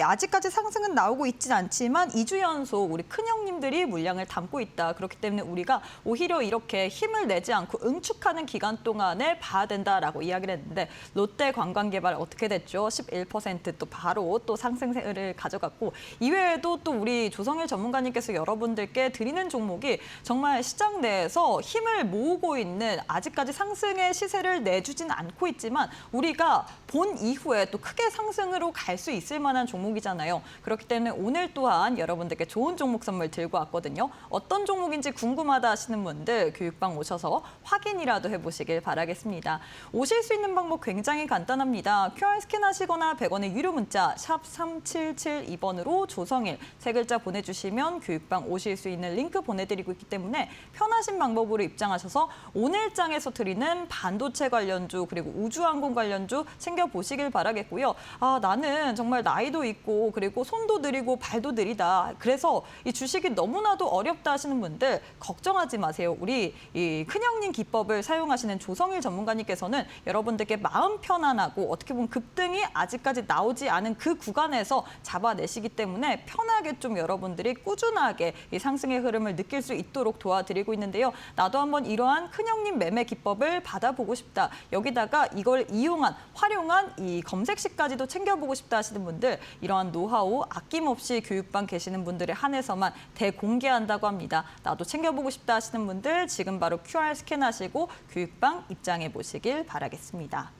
아직까지 상승은 나오고 있진 않지만 2주 연속 우리 큰형님들이 물량을 담고 있다. 그렇기 때문에 우리가 오히려 이렇게 힘을 내지 않고 응축하는 기간 동안에 봐야 된다라고 이야기를 했는데 롯데 관광개발 어떻게 됐죠? 11% 또 바로 또 상승세를 가져갔고 이외에도 또 우리 조성일 전문가님께서 여러분들께 드리는 종목이 정말 시장 내에서 힘을 모으고 있는 아직까지 상승의 시세를 내주진 않고 있지만 우리가 본 이후에 또 크게 상승으로 갈 수 있을 만한 종목이잖아요. 그렇기 때문에 오늘 또한 여러분들께 좋은 종목 선물 들고 왔거든요. 어떤 종목인지 궁금하다 하시는 분들 교육방 오셔서 확인이라도 해보시길 바라겠습니다. 오실 수 있는 방법 굉장히 간단합니다. QR 스캔하시거나 100원의 유료 문자 샵 3772번으로 조성일 세 글자 보내주시면 교육방 오실 수 있는 링크 보내드리고 있기 때문에 편하신 방법으로 입장하셔서 오늘 장에서 드리는 반도체 관련주 그리고 우주항공 관련주 챙겨보시길 바라겠고요. 나는 정말 나이도 있고 그리고 손도 느리고 발도 느리다. 그래서 이 주식이 너무나도 어렵다 하시는 분들 걱정하지 마세요. 우리 이 큰형님 기법을 사용하시는 조성일 전문가님께서는 여러분들께 마음 편안하고 어떻게 보면 급등이 아직까지 나오지 않은 그 구간에서 잡아내시기 때문에 편하게 좀 여러분들이 꾸준하게 이 상승의 흐름을 느낄 수 있도록 도와드리고 있는데요. 나도 한번 이러한 큰형님 매매 기법을 받아보고 싶다. 여기다가 이걸 이용한 활용한 이 검색시까지도 챙겨보고 싶다 하시는 분들 이러한 노하우 아낌없이 교육방 계시는 분들에 한해서만 대공개한다고 합니다. 나도 챙겨보고 싶다 하시는 분들 지금 바로 QR 스캔하시고 교육방 입장해 보시길 바라겠습니다.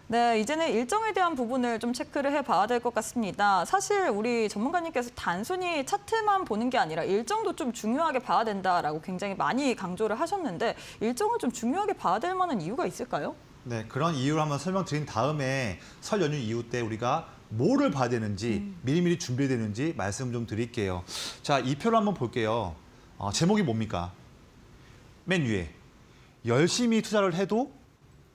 네, 이제는 일정에 대한 부분을 좀 체크를 해봐야 될 것 같습니다. 사실 우리 전문가님께서 단순히 차트만 보는 게 아니라 일정도 좀 중요하게 봐야 된다라고 굉장히 많이 강조를 하셨는데 일정을 좀 중요하게 봐야 될 만한 이유가 있을까요? 네, 그런 이유를 한번 설명드린 다음에 설 연휴 이후 때 우리가 뭐를 봐야 되는지 미리미리 준비되는지 말씀 좀 드릴게요. 자, 이 표를 한번 볼게요. 제목이 뭡니까? 맨 위에 열심히 투자를 해도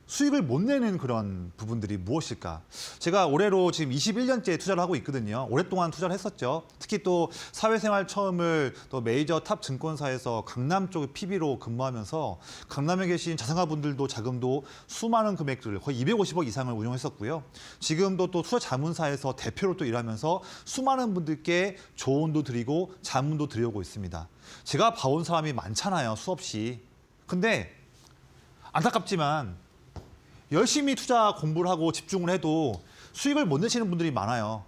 수익을 못 내는 그런 부분들이 무엇일까? 제가 올해로 지금 21년째 투자를 하고 있거든요. 오랫동안 투자를 했었죠. 특히 또 사회생활 처음을 또 메이저 탑 증권사에서 강남 쪽 PB로 근무하면서 강남에 계신 자산가분들도 자금도 수많은 금액들을 거의 250억 이상을 운용했었고요. 지금도 또 투자 자문사에서 대표로 또 일하면서 수많은 분들께 조언도 드리고 자문도 드려오고 있습니다. 제가 봐온 사람이 많잖아요, 수없이. 근데 안타깝지만 열심히 투자 공부를 하고 집중을 해도 수익을 못 내시는 분들이 많아요.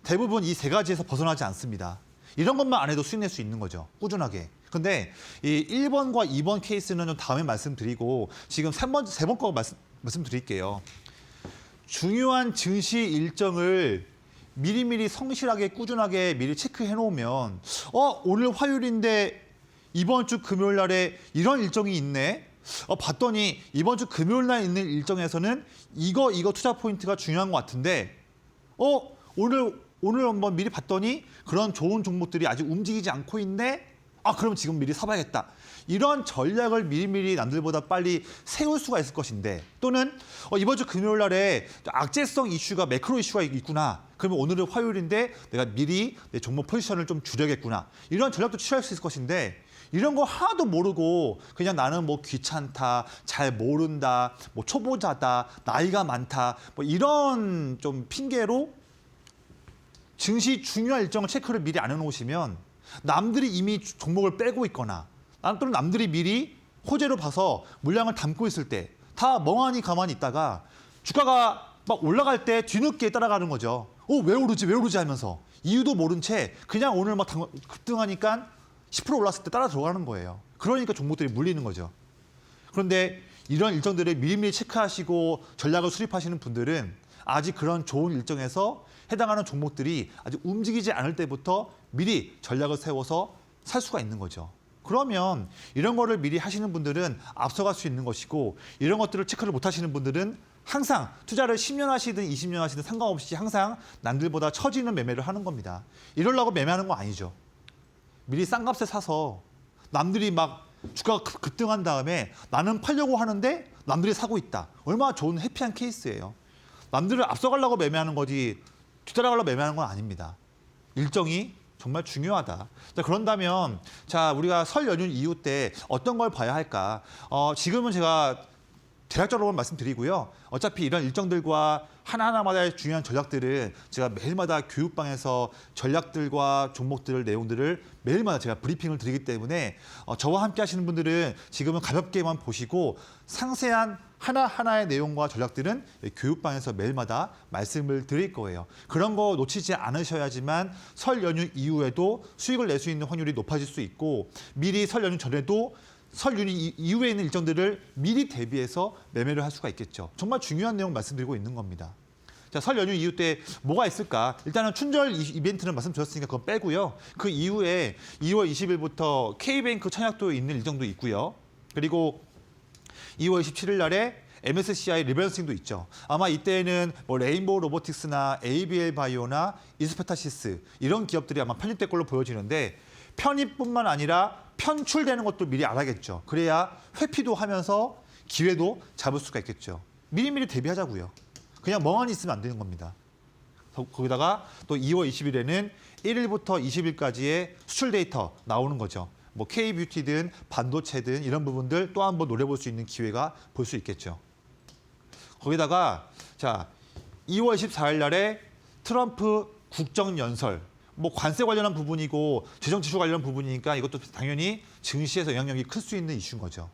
대부분 이 세 가지에서 벗어나지 않습니다. 이런 것만 안 해도 수익 낼 수 있는 거죠. 꾸준하게. 근데 이 1번과 2번 케이스는 좀 다음에 말씀드리고 지금 세 번 거 말씀드릴게요. 중요한 증시 일정을 미리미리 성실하게 꾸준하게 미리 체크해 놓으면 오늘 화요일인데 이번 주 금요일 날에 이런 일정이 있네. 봤더니 이번 주 금요일 날 있는 일정에서는 이거 투자 포인트가 중요한 것 같은데 오늘 한번 미리 봤더니 그런 좋은 종목들이 아직 움직이지 않고 있네. 그럼 지금 미리 사봐야겠다. 이런 전략을 미리미리 남들보다 빨리 세울 수가 있을 것인데 또는 이번 주 금요일 날에 악재성 이슈가 매크로 이슈가 있구나. 그러면 오늘은 화요일인데 내가 미리 내 종목 포지션을 좀 줄여야겠구나. 이런 전략도 취할 수 있을 것인데 이런 거 하나도 모르고 그냥 나는 뭐 귀찮다, 잘 모른다, 뭐 초보자다, 나이가 많다, 뭐 이런 좀 핑계로 증시 중요한 일정을 체크를 미리 안 해놓으시면 남들이 이미 종목을 빼고 있거나 또는 남들이 미리 호재로 봐서 물량을 담고 있을 때 다 멍하니 가만히 있다가 주가가 막 올라갈 때 뒤늦게 따라가는 거죠. 왜 오르지 하면서 이유도 모른 채 그냥 오늘 막 급등하니까 10% 올랐을 때 따라 들어가는 거예요. 그러니까 종목들이 물리는 거죠. 그런데 이런 일정들을 미리미리 체크하시고 전략을 수립하시는 분들은 아직 그런 좋은 일정에서 해당하는 종목들이 아직 움직이지 않을 때부터 미리 전략을 세워서 살 수가 있는 거죠. 그러면 이런 거를 미리 하시는 분들은 앞서갈 수 있는 것이고 이런 것들을 체크를 못 하시는 분들은 항상 투자를 10년 하시든 20년 하시든 상관없이 항상 남들보다 처지는 매매를 하는 겁니다. 이러려고 매매하는 거 아니죠. 미리 싼 값에 사서 남들이 막 주가가 급등한 다음에 나는 팔려고 하는데 남들이 사고 있다. 얼마나 좋은 해피한 케이스예요. 남들을 앞서가려고 매매하는 거지 뒤따라가려고 매매하는 건 아닙니다. 일정이 정말 중요하다. 자, 그런다면 우리가 설 연휴 이후 때 어떤 걸 봐야 할까? 지금은 제가 대략적으로 말씀드리고요. 어차피 이런 일정들과 하나하나마다의 중요한 전략들은 제가 매일마다 교육방에서 전략들과 종목들 내용들을 매일마다 제가 브리핑을 드리기 때문에 저와 함께 하시는 분들은 지금은 가볍게만 보시고 상세한 하나하나의 내용과 전략들은 교육방에서 매일마다 말씀을 드릴 거예요. 그런 거 놓치지 않으셔야지만 설 연휴 이후에도 수익을 낼 수 있는 확률이 높아질 수 있고 미리 설 연휴 전에도 설 연휴 이후에 있는 일정들을 미리 대비해서 매매를 할 수가 있겠죠. 정말 중요한 내용 말씀드리고 있는 겁니다. 자, 설 연휴 이후 때 뭐가 있을까? 일단은 춘절 이벤트는 말씀드렸으니까 그건 빼고요. 그 이후에 2월 20일부터 K뱅크 청약도에 있는 일정도 있고요. 그리고 2월 27일 날에 MSCI 리밸런싱도 있죠. 아마 이때는 뭐 레인보우 로보틱스나 ABL 바이오나 이스페타시스 이런 기업들이 아마 편입될 걸로 보여지는데 편입뿐만 아니라 편출되는 것도 미리 알아야겠죠. 그래야 회피도 하면서 기회도 잡을 수가 있겠죠. 미리미리 대비하자고요. 그냥 멍하니 있으면 안 되는 겁니다. 거기다가 또 2월 20일에는 1일부터 20일까지의 수출 데이터 나오는 거죠. 뭐 K뷰티든 반도체든 이런 부분들 또 한번 노려볼 수 있는 기회가 볼 수 있겠죠. 거기다가 2월 24일 날에 트럼프 국정연설 뭐 관세 관련한 부분이고 재정 지출 관련 부분이니까 이것도 당연히 증시에서 영향력이 클 수 있는 이슈인 거죠.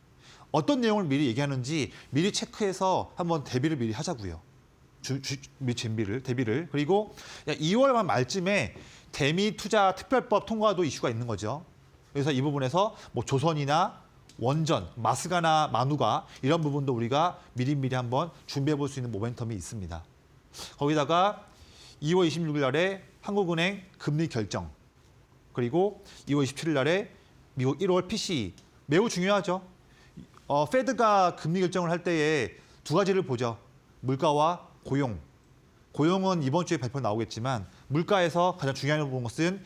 어떤 내용을 미리 얘기하는지 미리 체크해서 한번 대비를 미리 하자고요. 대비를. 그리고 2월 말쯤에 대미 투자 특별법 통과도 이슈가 있는 거죠. 그래서 이 부분에서 뭐 조선이나 원전, 마스가나 마누가 이런 부분도 우리가 미리미리 한번 준비해 볼 수 있는 모멘텀이 있습니다. 거기다가 2월 26일 날에 한국은행 금리 결정, 그리고 2월 27일 날에 미국 1월 PCE 매우 중요하죠. 페드가 금리 결정을 할 때에 두 가지를 보죠. 물가와 고용. 고용은 이번 주에 발표 나오겠지만 물가에서 가장 중요한 것은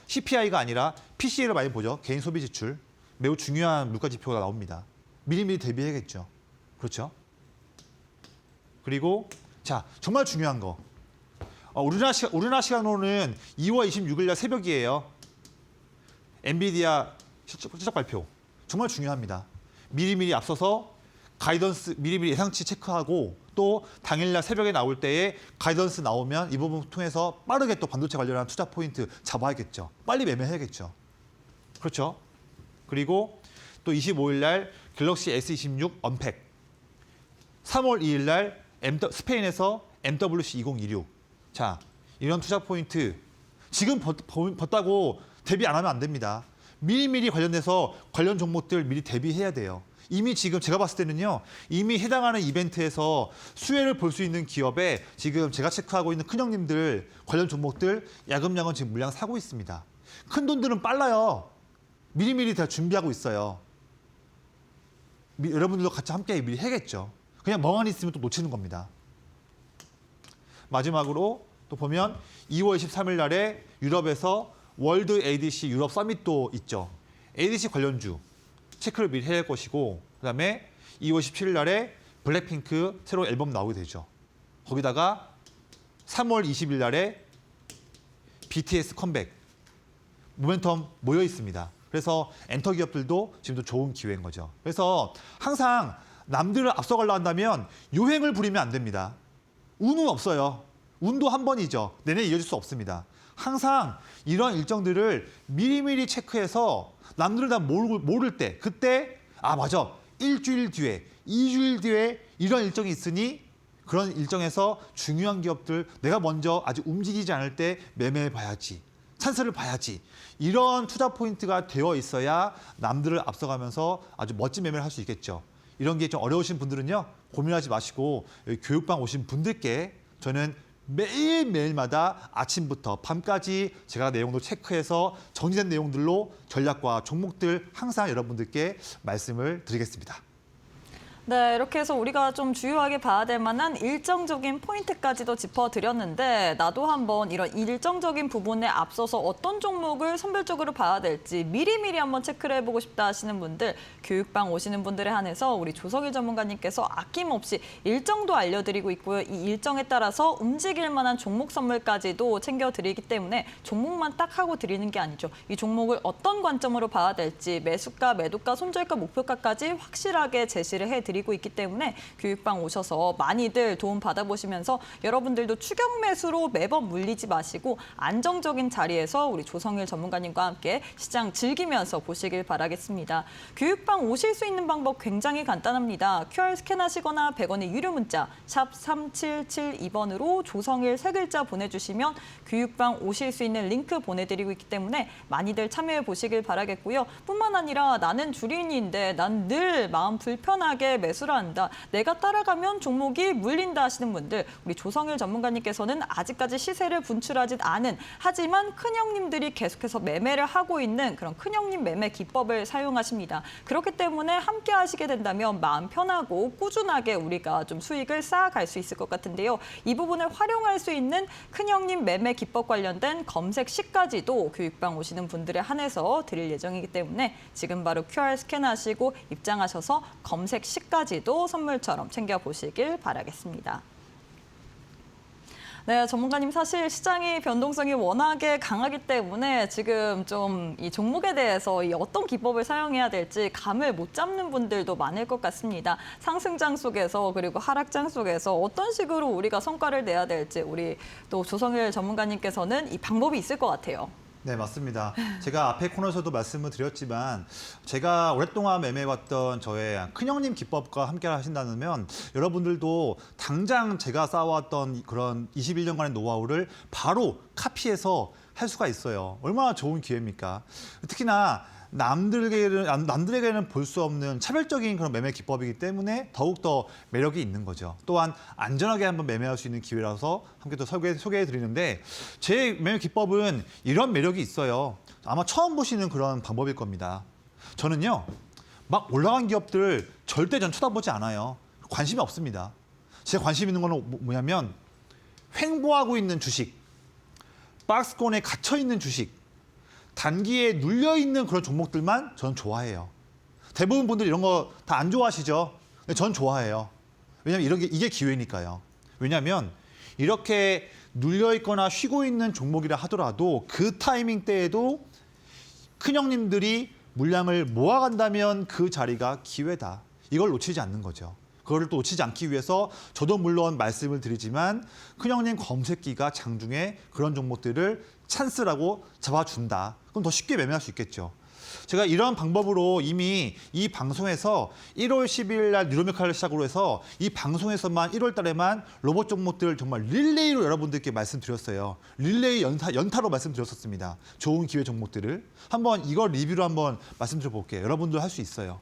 CPI가 아니라 PCE를 많이 보죠. 개인 소비 지출. 매우 중요한 물가 지표가 나옵니다. 미리미리 대비해야겠죠. 그렇죠? 그리고 자, 정말 중요한 거. 우리나라 시간으로는 2월 26일 날 새벽이에요. 엔비디아 실적 발표. 정말 중요합니다. 미리미리 앞서서 가이던스 미리미리 예상치 체크하고 또 당일날 새벽에 나올 때에 가이던스 나오면 이 부분 통해서 빠르게 또 반도체 관련한 투자 포인트 잡아야겠죠. 빨리 매매해야겠죠. 그렇죠? 그리고 또 25일 날 갤럭시 S26 언팩. 3월 2일 날 스페인에서 MWC 2026. 자, 이런 투자 포인트 지금 벗다고 대비 안 하면 안 됩니다. 미리미리 관련돼서 관련 종목들 미리 대비해야 돼요. 이미 지금 제가 봤을 때는요. 이미 해당하는 이벤트에서 수혜를 볼 수 있는 기업에 지금 제가 체크하고 있는 큰형님들 관련 종목들 야금야금 지금 물량 사고 있습니다. 큰 돈들은 빨라요. 미리미리 다 준비하고 있어요. 여러분들도 같이 함께 미리 해야겠죠. 그냥 멍하니 있으면 또 놓치는 겁니다. 마지막으로 또 보면 2월 23일 날에 유럽에서 월드 ADC 유럽 서밋도 있죠. ADC 관련주 체크를 미리 해야 할 것이고 그다음에 2월 17일 날에 블랙핑크 새로운 앨범 나오게 되죠. 거기다가 3월 20일 날에 BTS 컴백 모멘텀 모여 있습니다. 그래서 엔터 기업들도 지금도 좋은 기회인 거죠. 그래서 항상 남들을 앞서가려 한다면 요행을 부리면 안 됩니다. 운은 없어요. 운도 한 번이죠. 내내 이어질 수 없습니다. 항상 이런 일정들을 미리미리 체크해서 남들을 다 모를 때 그때 아 맞아. 일주일 뒤에 2주일 뒤에 이런 일정이 있으니 그런 일정에서 중요한 기업들 내가 먼저 아직 움직이지 않을 때 매매해봐야지. 찬스를 봐야지. 이런 투자 포인트가 되어 있어야 남들을 앞서가면서 아주 멋진 매매를 할 수 있겠죠. 이런 게 좀 어려우신 분들은요. 고민하지 마시고 여기 교육방 오신 분들께 저는 매일매일마다 아침부터 밤까지 제가 내용도 체크해서 정리된 내용들로 전략과 종목들 항상 여러분들께 말씀을 드리겠습니다. 네, 이렇게 해서 우리가 좀 주요하게 봐야 될 만한 일정적인 포인트까지도 짚어드렸는데 나도 한번 이런 일정적인 부분에 앞서서 어떤 종목을 선별적으로 봐야 될지 미리미리 한번 체크를 해보고 싶다 하시는 분들 교육방 오시는 분들에 한해서 우리 조석일 전문가님께서 아낌없이 일정도 알려드리고 있고요. 이 일정에 따라서 움직일 만한 종목 선물까지도 챙겨드리기 때문에 종목만 딱 하고 드리는 게 아니죠. 이 종목을 어떤 관점으로 봐야 될지 매수가, 매도가, 손절가, 목표가까지 확실하게 제시를 해드리고 있기 때문에 교육방 오셔서 많이들 도움 받아보시면서 여러분들도 추격 매수로 매번 물리지 마시고 안정적인 자리에서 우리 조성일 전문가님과 함께 시장 즐기면서 보시길 바라겠습니다. 교육방 오실 수 있는 방법 굉장히 간단합니다. QR 스캔하시거나 100원의 유료 문자 샵 3772번으로 조성일 세 글자 보내주시면 교육방 오실 수 있는 링크 보내드리고 있기 때문에 많이들 참여해 보시길 바라겠고요. 뿐만 아니라 나는 주린인데 난 늘 마음 불편하게 매수를 한다. 내가 따라가면 종목이 물린다 하시는 분들 우리 조성일 전문가님께서는 아직까지 시세를 분출하지 않은 하지만 큰형님들이 계속해서 매매를 하고 있는 그런 큰형님 매매 기법을 사용하십니다. 그렇기 때문에 함께 하시게 된다면 마음 편하고 꾸준하게 우리가 좀 수익을 쌓아갈 수 있을 것 같은데요. 이 부분을 활용할 수 있는 큰형님 매매 기법 관련된 검색 시까지도 교육방 오시는 분들에 한해서 드릴 예정이기 때문에 지금 바로 QR 스캔하시고 입장하셔서 검색 시까지도 선물처럼 챙겨보시길 바라겠습니다. 네, 전문가님 사실 시장이 변동성이 워낙에 강하기 때문에 지금 좀 이 종목에 대해서 이 어떤 기법을 사용해야 될지 감을 못 잡는 분들도 많을 것 같습니다. 상승장 속에서 그리고 하락장 속에서 어떤 식으로 우리가 성과를 내야 될지 우리 또 조성일 전문가님께서는 이 방법이 있을 것 같아요. 네, 맞습니다. 제가 앞에 코너에서도 말씀을 드렸지만 제가 오랫동안 매매해왔던 저의 큰형님 기법과 함께 하신다면 여러분들도 당장 제가 쌓아왔던 그런 21년간의 노하우를 바로 카피해서 할 수가 있어요. 얼마나 좋은 기회입니까? 특히나 남들에게는 볼 수 없는 차별적인 그런 매매 기법이기 때문에 더욱더 매력이 있는 거죠. 또한 안전하게 한번 매매할 수 있는 기회라서 함께 또 소개해 드리는데 제 매매 기법은 이런 매력이 있어요. 아마 처음 보시는 그런 방법일 겁니다. 저는요, 막 올라간 기업들 절대 전 쳐다보지 않아요. 관심이 없습니다. 제 관심 있는 거는 뭐냐면 횡보하고 있는 주식, 박스권에 갇혀 있는 주식, 단기에 눌려있는 그런 종목들만 저는 좋아해요. 대부분 분들이 이런 거 다 안 좋아하시죠? 전 좋아해요. 왜냐하면 이게 기회니까요. 왜냐하면 이렇게 눌려있거나 쉬고 있는 종목이라 하더라도 그 타이밍 때에도 큰형님들이 물량을 모아간다면 그 자리가 기회다. 이걸 놓치지 않는 거죠. 그거를 또 놓치지 않기 위해서 저도 물론 말씀을 드리지만 큰형님 검색기가 장중에 그런 종목들을 찬스라고 잡아준다. 그럼 더 쉽게 매매할 수 있겠죠. 제가 이런 방법으로 이미 이 방송에서 1월 12일 날 뉴로메카를 시작으로 해서 이 방송에서만 1월 달에만 로봇 종목들 정말 릴레이로 여러분들께 말씀드렸어요. 릴레이 연타로 말씀드렸었습니다. 좋은 기회 종목들을. 한번 이거 리뷰로 한번 말씀드려 볼게요. 여러분들 할 수 있어요.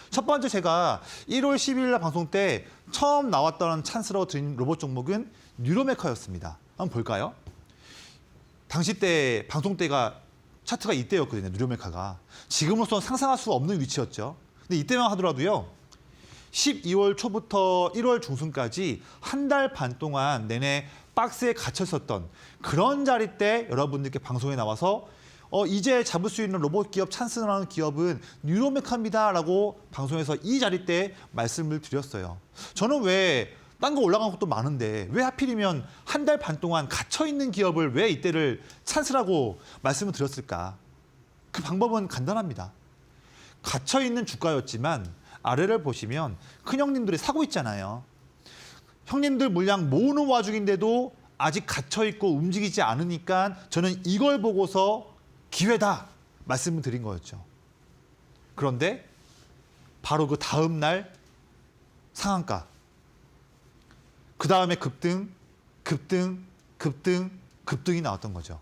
첫 번째 제가 1월 12일 날 방송 때 처음 나왔던 찬스라고 드린 로봇 종목은 뉴로메카였습니다. 한번 볼까요? 당시 때 방송 때가 차트가 이때였거든요. 뉴로메카가. 지금으로서는 상상할 수 없는 위치였죠. 근데 이때만 하더라도요. 12월 초부터 1월 중순까지 한 달 반 동안 내내 박스에 갇혀 있었던 그런 자리 때 여러분들께 방송에 나와서 이제 잡을 수 있는 로봇 기업 찬스라는 기업은 뉴로메카입니다라고 방송에서 이 자리 때 말씀을 드렸어요. 저는 왜 딴 거 올라간 것도 많은데 왜 하필이면 한 달 반 동안 갇혀있는 기업을 왜 이때를 찬스라고 말씀을 드렸을까? 그 방법은 간단합니다. 갇혀있는 주가였지만 아래를 보시면 큰형님들이 사고 있잖아요. 형님들 물량 모으는 와중인데도 아직 갇혀있고 움직이지 않으니까 저는 이걸 보고서 기회다 말씀을 드린 거였죠. 그런데 바로 그 다음 날 상한가. 그 다음에 급등이 나왔던 거죠.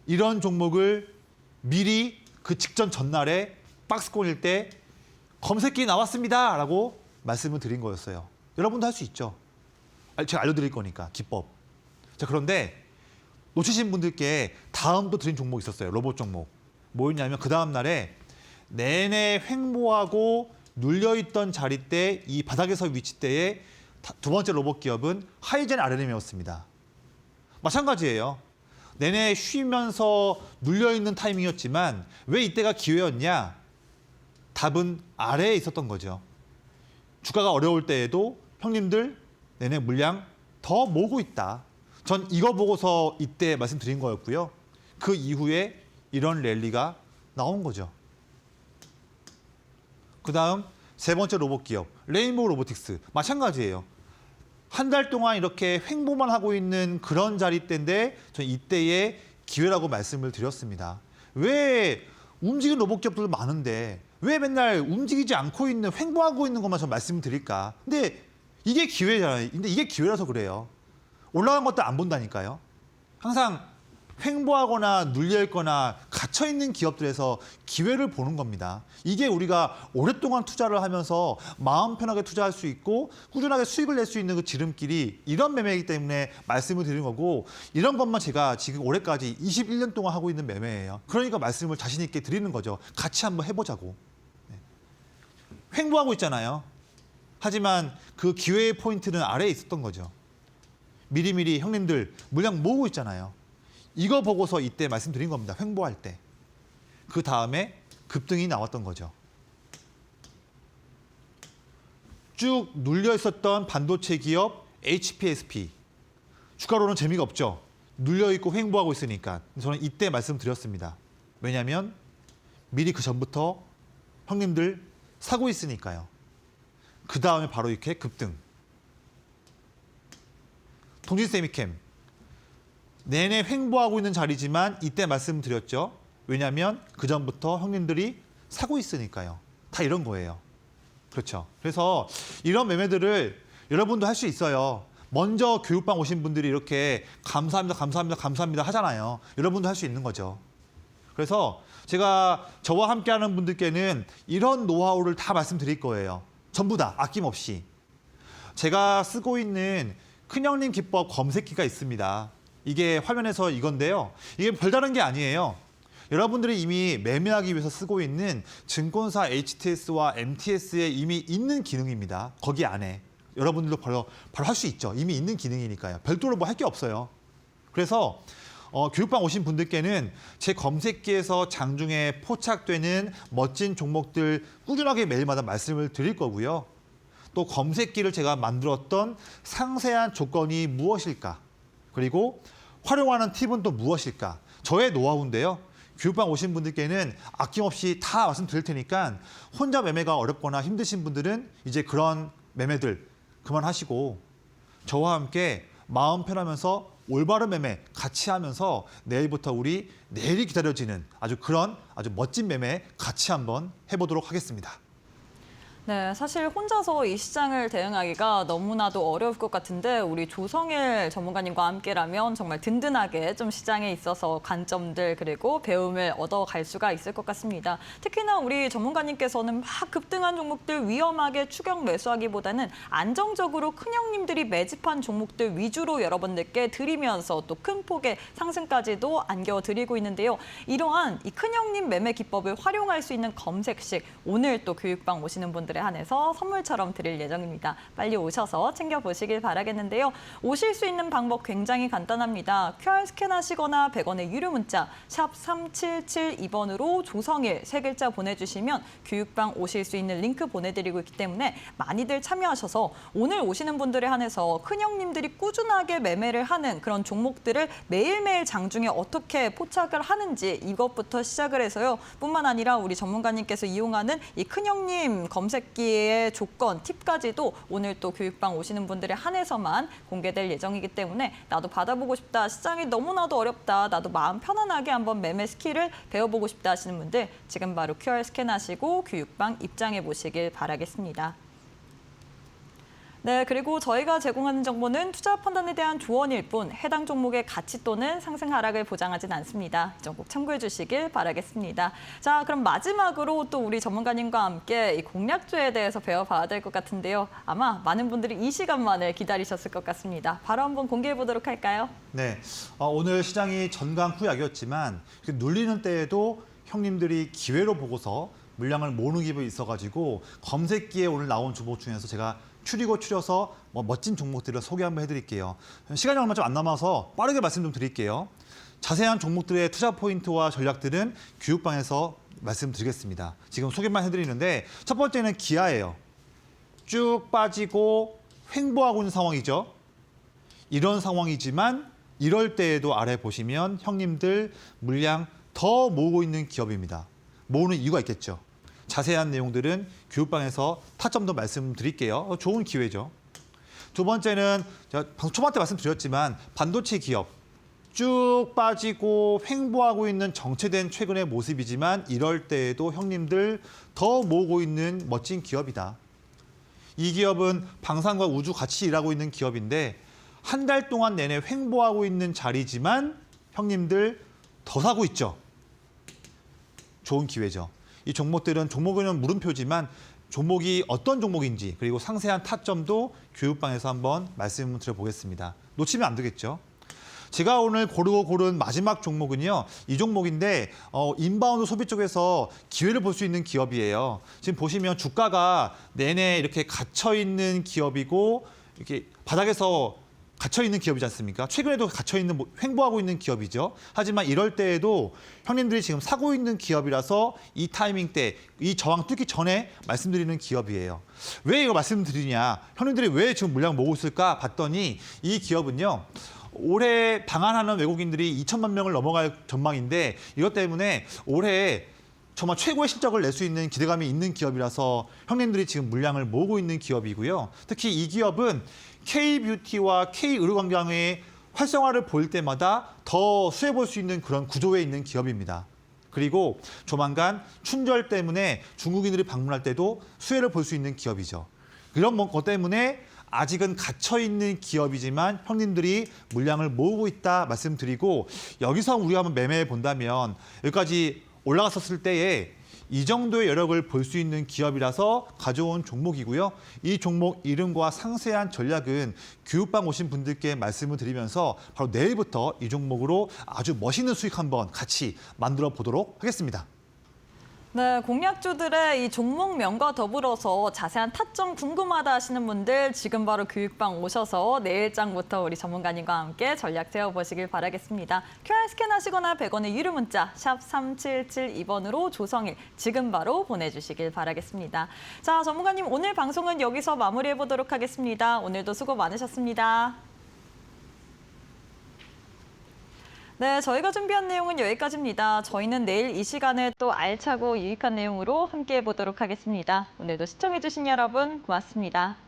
이런 종목을 미리 그 직전 전날에 박스권일 때 검색기 나왔습니다 라고 말씀을 드린 거였어요. 여러분도 할 수 있죠. 제가 알려드릴 거니까 기법. 자, 그런데 놓치신 분들께 다음 또 드린 종목이 있었어요. 로봇 종목. 뭐였냐면 그 다음 날에 내내 횡보하고 눌려있던 자리 때 이 바닥에서 위치 때에 두 번째 로봇 기업은 하이젠 RNM이었습니다. 마찬가지예요. 내내 쉬면서 눌려있는 타이밍이었지만 왜 이때가 기회였냐? 답은 아래에 있었던 거죠. 주가가 어려울 때에도 형님들 내내 물량 더 모으고 있다. 전 이거 보고서 이때 말씀드린 거였고요. 그 이후에 이런 랠리가 나온 거죠. 그 다음 세 번째 로봇 기업 레인보우 로보틱스 마찬가지예요. 한 달 동안 이렇게 횡보만 하고 있는 그런 자리 때인데 전 이때의 기회라고 말씀을 드렸습니다. 왜 움직이는 로봇 기업들도 많은데 왜 맨날 움직이지 않고 있는 횡보하고 있는 것만 전 말씀드릴까? 근데 이게 기회잖아요. 근데 이게 기회라서 그래요. 올라간 것도 안 본다니까요. 항상 횡보하거나 눌려있거나 갇혀있는 기업들에서 기회를 보는 겁니다. 이게 우리가 오랫동안 투자를 하면서 마음 편하게 투자할 수 있고 꾸준하게 수익을 낼 수 있는 그 지름길이 이런 매매이기 때문에 말씀을 드리는 거고 이런 것만 제가 지금 올해까지 21년 동안 하고 있는 매매예요. 그러니까 말씀을 자신 있게 드리는 거죠. 같이 한번 해보자고. 네. 횡보하고 있잖아요. 하지만 그 기회의 포인트는 아래에 있었던 거죠. 미리미리 형님들 물량 모으고 있잖아요. 이거 보고서 이때 말씀드린 겁니다. 횡보할 때. 그 다음에 급등이 나왔던 거죠. 쭉 눌려 있었던 반도체 기업 HPSP. 주가로는 재미가 없죠. 눌려 있고 횡보하고 있으니까. 저는 이때 말씀드렸습니다. 왜냐하면 미리 그 전부터 형님들 사고 있으니까요. 그 다음에 바로 이렇게 급등. 동진세미캠. 내내 횡보하고 있는 자리지만 이때 말씀드렸죠. 왜냐하면 그 전부터 형님들이 사고 있으니까요. 다 이런 거예요. 그렇죠. 그래서 이런 매매들을 여러분도 할 수 있어요. 먼저 교육방 오신 분들이 이렇게 감사합니다 하잖아요. 여러분도 할 수 있는 거죠. 그래서 제가 저와 함께하는 분들께는 이런 노하우를 다 말씀드릴 거예요. 전부 다 아낌없이. 제가 쓰고 있는 큰형님 기법 검색기가 있습니다. 이게 화면에서 이건데요. 이게 별다른 게 아니에요. 여러분들이 이미 매매하기 위해서 쓰고 있는 증권사 HTS와 MTS에 이미 있는 기능입니다. 거기 안에. 여러분들도 바로 할 수 있죠. 이미 있는 기능이니까요. 별도로 뭐 할 게 없어요. 그래서 교육방 오신 분들께는 제 검색기에서 장중에 포착되는 멋진 종목들 꾸준하게 매일마다 말씀을 드릴 거고요. 또 검색기를 제가 만들었던 상세한 조건이 무엇일까? 그리고 활용하는 팁은 또 무엇일까? 저의 노하우인데요. 교육방 오신 분들께는 아낌없이 다 말씀드릴 테니까 혼자 매매가 어렵거나 힘드신 분들은 이제 그런 매매들 그만하시고 저와 함께 마음 편하면서 올바른 매매 같이 하면서 내일부터 우리 내일이 기다려지는 아주 멋진 매매 같이 한번 해보도록 하겠습니다. 네, 사실 혼자서 이 시장을 대응하기가 너무나도 어려울 것 같은데 우리 조성일 전문가님과 함께라면 정말 든든하게 좀 시장에 있어서 관점들 그리고 배움을 얻어갈 수가 있을 것 같습니다. 특히나 우리 전문가님께서는 막 급등한 종목들 위험하게 추격 매수하기보다는 안정적으로 큰 형님들이 매집한 종목들 위주로 여러분들께 드리면서 또 큰 폭의 상승까지도 안겨드리고 있는데요. 이러한 이 큰 형님 매매 기법을 활용할 수 있는 검색식 오늘 또 교육방 오시는 분들 한해서 선물처럼 드릴 예정입니다. 빨리 오셔서 챙겨보시길 바라겠는데요. 오실 수 있는 방법 굉장히 간단합니다. QR 스캔하시거나 100원의 유료 문자 샵 3772번으로 조성일 3글자 보내주시면 교육방 오실 수 있는 링크 보내드리고 있기 때문에 많이들 참여하셔서 오늘 오시는 분들에 한해서 큰 형님들이 꾸준하게 매매를 하는 그런 종목들을 매일매일 장중에 어떻게 포착을 하는지 이것부터 시작을 해서요. 뿐만 아니라 우리 전문가님께서 이용하는 이 큰 형님 검색기의 조건, 팁까지도 오늘 또 교육방 오시는 분들에 한해서만 공개될 예정이기 때문에 나도 받아보고 싶다, 시장이 너무나도 어렵다, 나도 마음 편안하게 한번 매매 스킬을 배워보고 싶다 하시는 분들 지금 바로 QR 스캔하시고 교육방 입장해 보시길 바라겠습니다. 네, 그리고 저희가 제공하는 정보는 투자 판단에 대한 조언일 뿐 해당 종목의 가치 또는 상승 하락을 보장하진 않습니다. 이 점 꼭 참고해 주시길 바라겠습니다. 자, 그럼 마지막으로 또 우리 전문가님과 함께 이 공략주에 대해서 배워봐야 될 것 같은데요. 아마 많은 분들이 이 시간만을 기다리셨을 것 같습니다. 바로 한번 공개해 보도록 할까요? 네, 오늘 시장이 전강후약이었지만 눌리는 때에도 형님들이 기회로 보고서 물량을 모으는 기분이 있어가지고 검색기에 오늘 나온 종목 중에서 제가 추려서 멋진 종목들을 소개 한번 해드릴게요. 시간이 얼마 좀 안 남아서 빠르게 말씀 좀 드릴게요. 자세한 종목들의 투자 포인트와 전략들은 교육방에서 말씀드리겠습니다. 지금 소개만 해드리는데 첫 번째는 기아예요. 쭉 빠지고 횡보하고 있는 상황이죠. 이런 상황이지만 이럴 때에도 아래 보시면 형님들 물량 더 모으고 있는 기업입니다. 모으는 이유가 있겠죠. 자세한 내용들은 교육방에서 타점도 말씀드릴게요. 좋은 기회죠. 두 번째는 제가 방송 초반 때 말씀드렸지만 반도체 기업 쭉 빠지고 횡보하고 있는 정체된 최근의 모습이지만 이럴 때에도 형님들 더 모으고 있는 멋진 기업이다. 이 기업은 방산과 우주 같이 일하고 있는 기업인데 한 달 동안 내내 횡보하고 있는 자리지만 형님들 더 사고 있죠. 좋은 기회죠. 이 종목들은 종목은 물음표지만 종목이 어떤 종목인지 그리고 상세한 타점도 교육방에서 한번 말씀을 드려보겠습니다. 놓치면 안 되겠죠. 제가 오늘 고르고 고른 마지막 종목은요. 이 종목인데 인바운드 소비 쪽에서 기회를 볼 수 있는 기업이에요. 지금 보시면 주가가 내내 이렇게 갇혀있는 기업이고 이렇게 바닥에서 갇혀있는 기업이지 않습니까? 최근에도 갇혀있는, 횡보하고 있는 기업이죠. 하지만 이럴 때에도 형님들이 지금 사고 있는 기업이라서 이 타이밍 때, 이 저항 뚫기 전에 말씀드리는 기업이에요. 왜 이거 말씀드리냐? 형님들이 왜 지금 물량 모으고 있을까 봤더니 이 기업은요. 올해 방한하는 외국인들이 2천만 명을 넘어갈 전망인데 이것 때문에 올해 정말 최고의 실적을 낼 수 있는 기대감이 있는 기업이라서 형님들이 지금 물량을 모으고 있는 기업이고요. 특히 이 기업은 K-뷰티와 K-의료관광의 활성화를 볼 때마다 더 수혜볼 수 있는 그런 구조에 있는 기업입니다. 그리고 조만간 춘절 때문에 중국인들이 방문할 때도 수혜를 볼 수 있는 기업이죠. 그런 것 때문에 아직은 갇혀있는 기업이지만 형님들이 물량을 모으고 있다 말씀드리고 여기서 우리가 한번 매매해 본다면 여기까지 올라갔었을 때에 이 정도의 여력을 볼 수 있는 기업이라서 가져온 종목이고요. 이 종목 이름과 상세한 전략은 교육방 오신 분들께 말씀을 드리면서 바로 내일부터 이 종목으로 아주 멋있는 수익 한번 같이 만들어 보도록 하겠습니다. 네, 공약주들의 이 종목명과 더불어서 자세한 타점 궁금하다 하시는 분들 지금 바로 교육방 오셔서 내일장부터 우리 전문가님과 함께 전략 세워보시길 바라겠습니다. QR 스캔하시거나 100원의 유료 문자 샵 3772번으로 조성일 지금 바로 보내주시길 바라겠습니다. 자, 전문가님 오늘 방송은 여기서 마무리해보도록 하겠습니다. 오늘도 수고 많으셨습니다. 네, 저희가 준비한 내용은 여기까지입니다. 저희는 내일 이 시간에 또 알차고 유익한 내용으로 함께해 보도록 하겠습니다. 오늘도 시청해주신 여러분 고맙습니다.